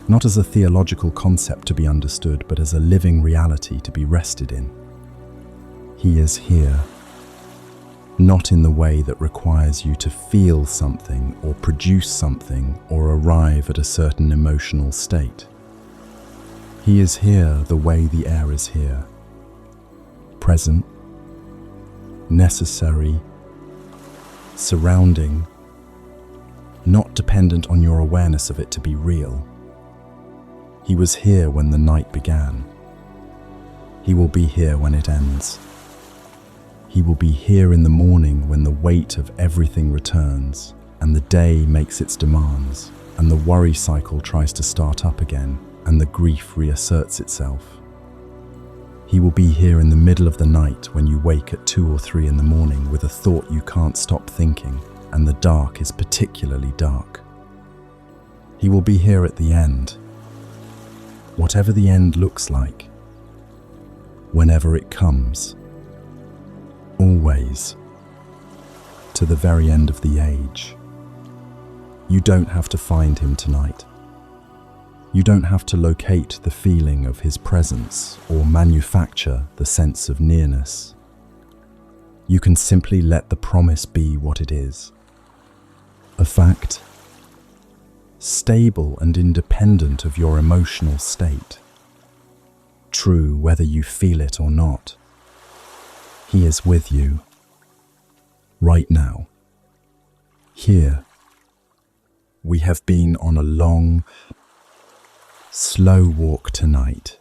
Not as a theological concept to be understood, but as a living reality to be rested in. He is here, not in the way that requires you to feel something or produce something or arrive at a certain emotional state. He is here the way the air is here. Present, necessary, surrounding, not dependent on your awareness of it to be real. He was here when the night began. He will be here when it ends. He will be here in the morning when the weight of everything returns and the day makes its demands and the worry cycle tries to start up again and the grief reasserts itself. He will be here in the middle of the night when you wake at 2 or 3 in the morning with a thought you can't stop thinking and the dark is particularly dark. He will be here at the end, whatever the end looks like, whenever it comes, always, to the very end of the age. You don't have to find him tonight. You don't have to locate the feeling of his presence or manufacture the sense of nearness. You can simply let the promise be what it is. A fact, stable and independent of your emotional state. True whether you feel it or not. He is with you, right now, here. We have been on a long, slow walk tonight.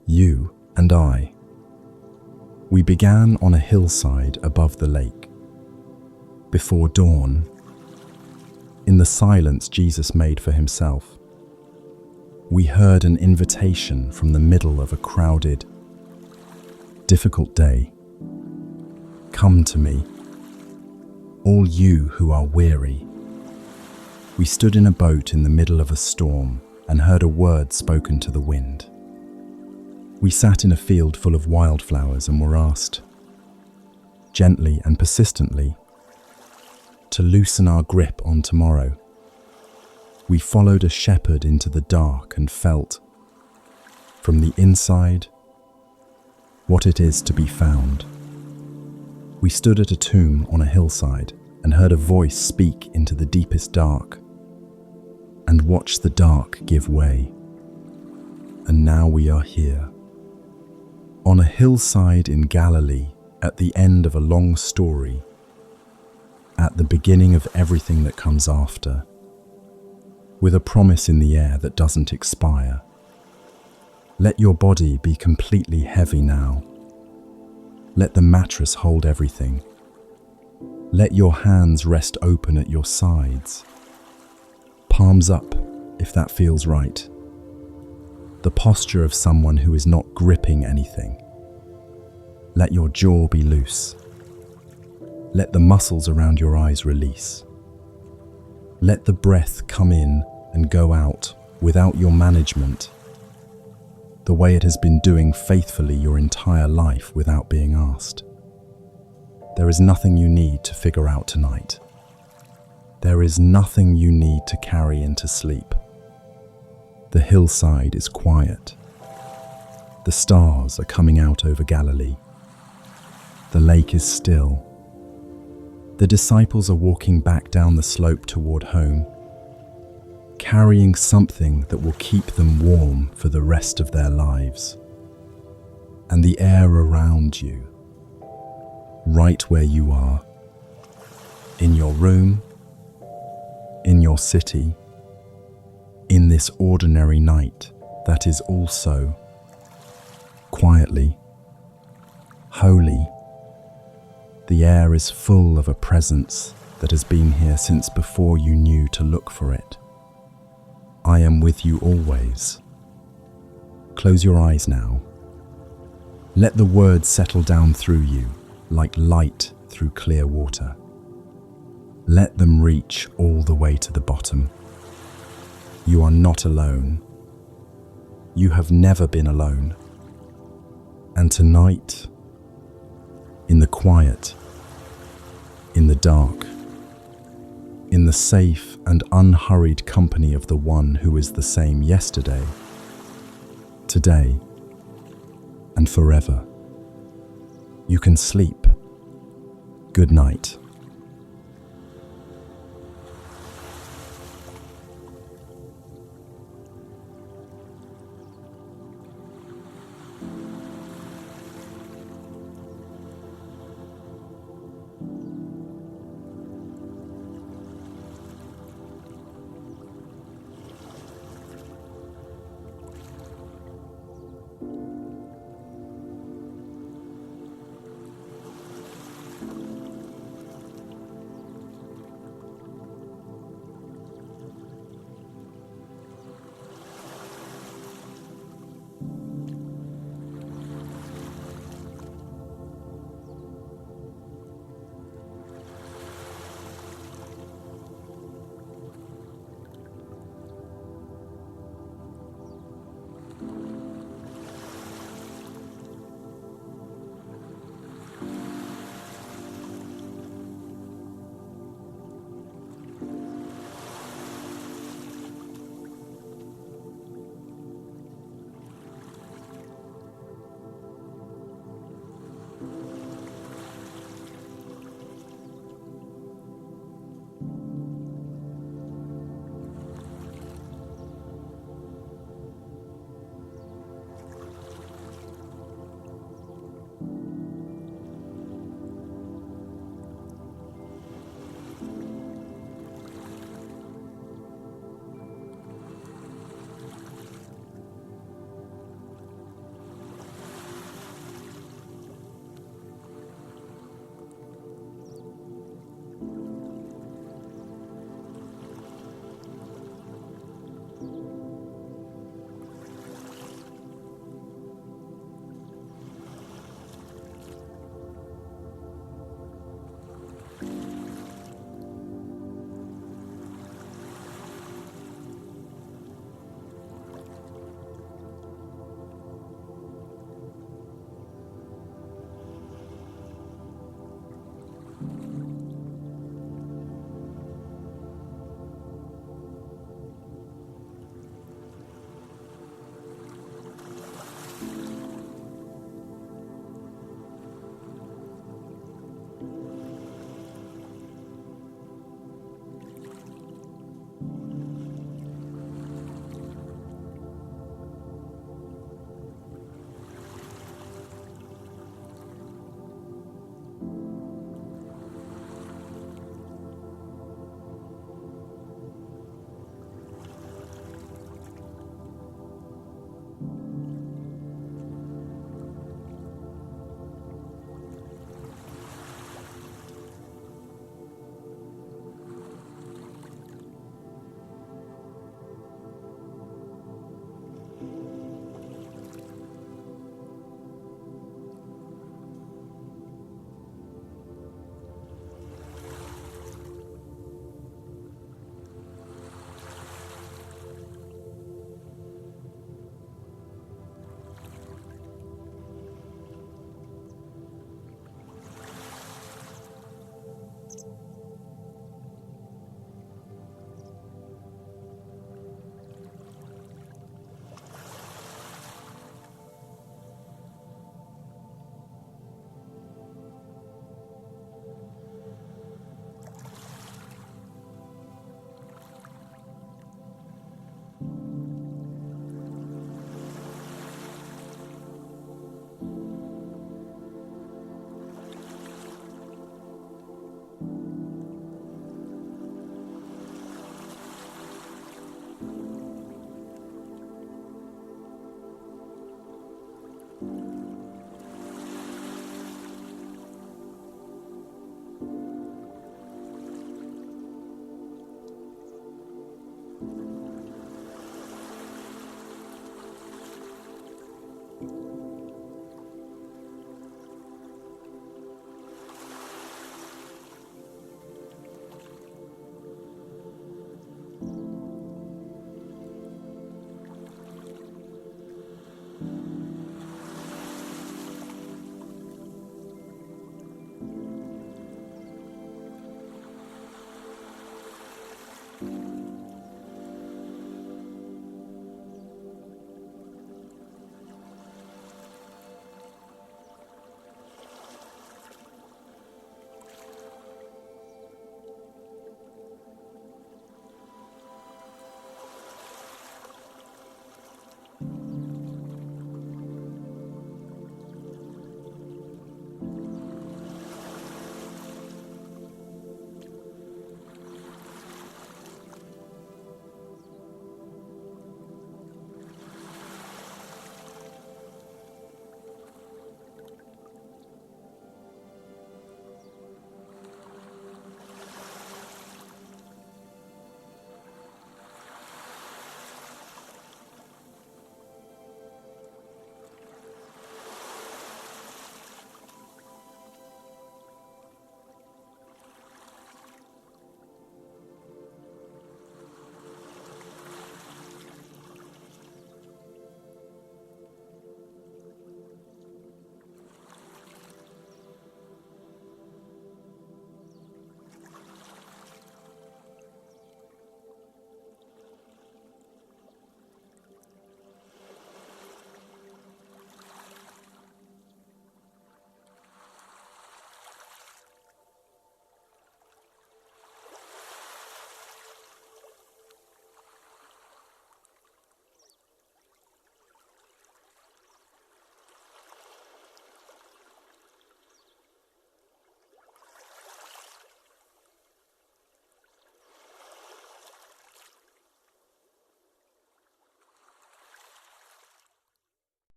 You and I. We began on a hillside above the lake. Before dawn, in the silence Jesus made for himself, we heard an invitation from the middle of a crowded, difficult day. Come to me. all you who are weary. We stood in a boat in the middle of a storm and heard a word spoken to the wind. We sat in a field full of wildflowers and were asked, gently and persistently, to loosen our grip on tomorrow. We followed a shepherd into the dark and felt, from the inside, what it is to be found. We stood at a tomb on a hillside and heard a voice speak into the deepest dark, and watched the dark give way. And now we are here, on a hillside in Galilee, at the end of a long story, at the beginning of everything that comes after, with a promise in the air that doesn't expire. Let your body be completely heavy now. Let the mattress hold everything. Let your hands rest open at your sides. Palms up, if that feels right. The posture of someone who is not gripping anything. Let your jaw be loose. Let the muscles around your eyes release. Let the breath come in and go out without your management, the way it has been doing faithfully your entire life without being asked. There is nothing you need to figure out tonight. There is nothing you need to carry into sleep. The hillside is quiet. The stars are coming out over Galilee. The lake is still. The disciples are walking back down the slope toward home, carrying something that will keep them warm for the rest of their lives. And the air around you, right where you are, in your room, in your city, in this ordinary night that is also quietly holy. The air is full of a presence that has been here since before you knew to look for it. I am with you always. Close your eyes now. Let the words settle down through you like light through clear water. Let them reach all the way to the bottom. You are not alone. You have never been alone. And tonight, in the quiet, in the dark, in the safe and unhurried company of the one who is the same yesterday, today, and forever, you can sleep. Good night.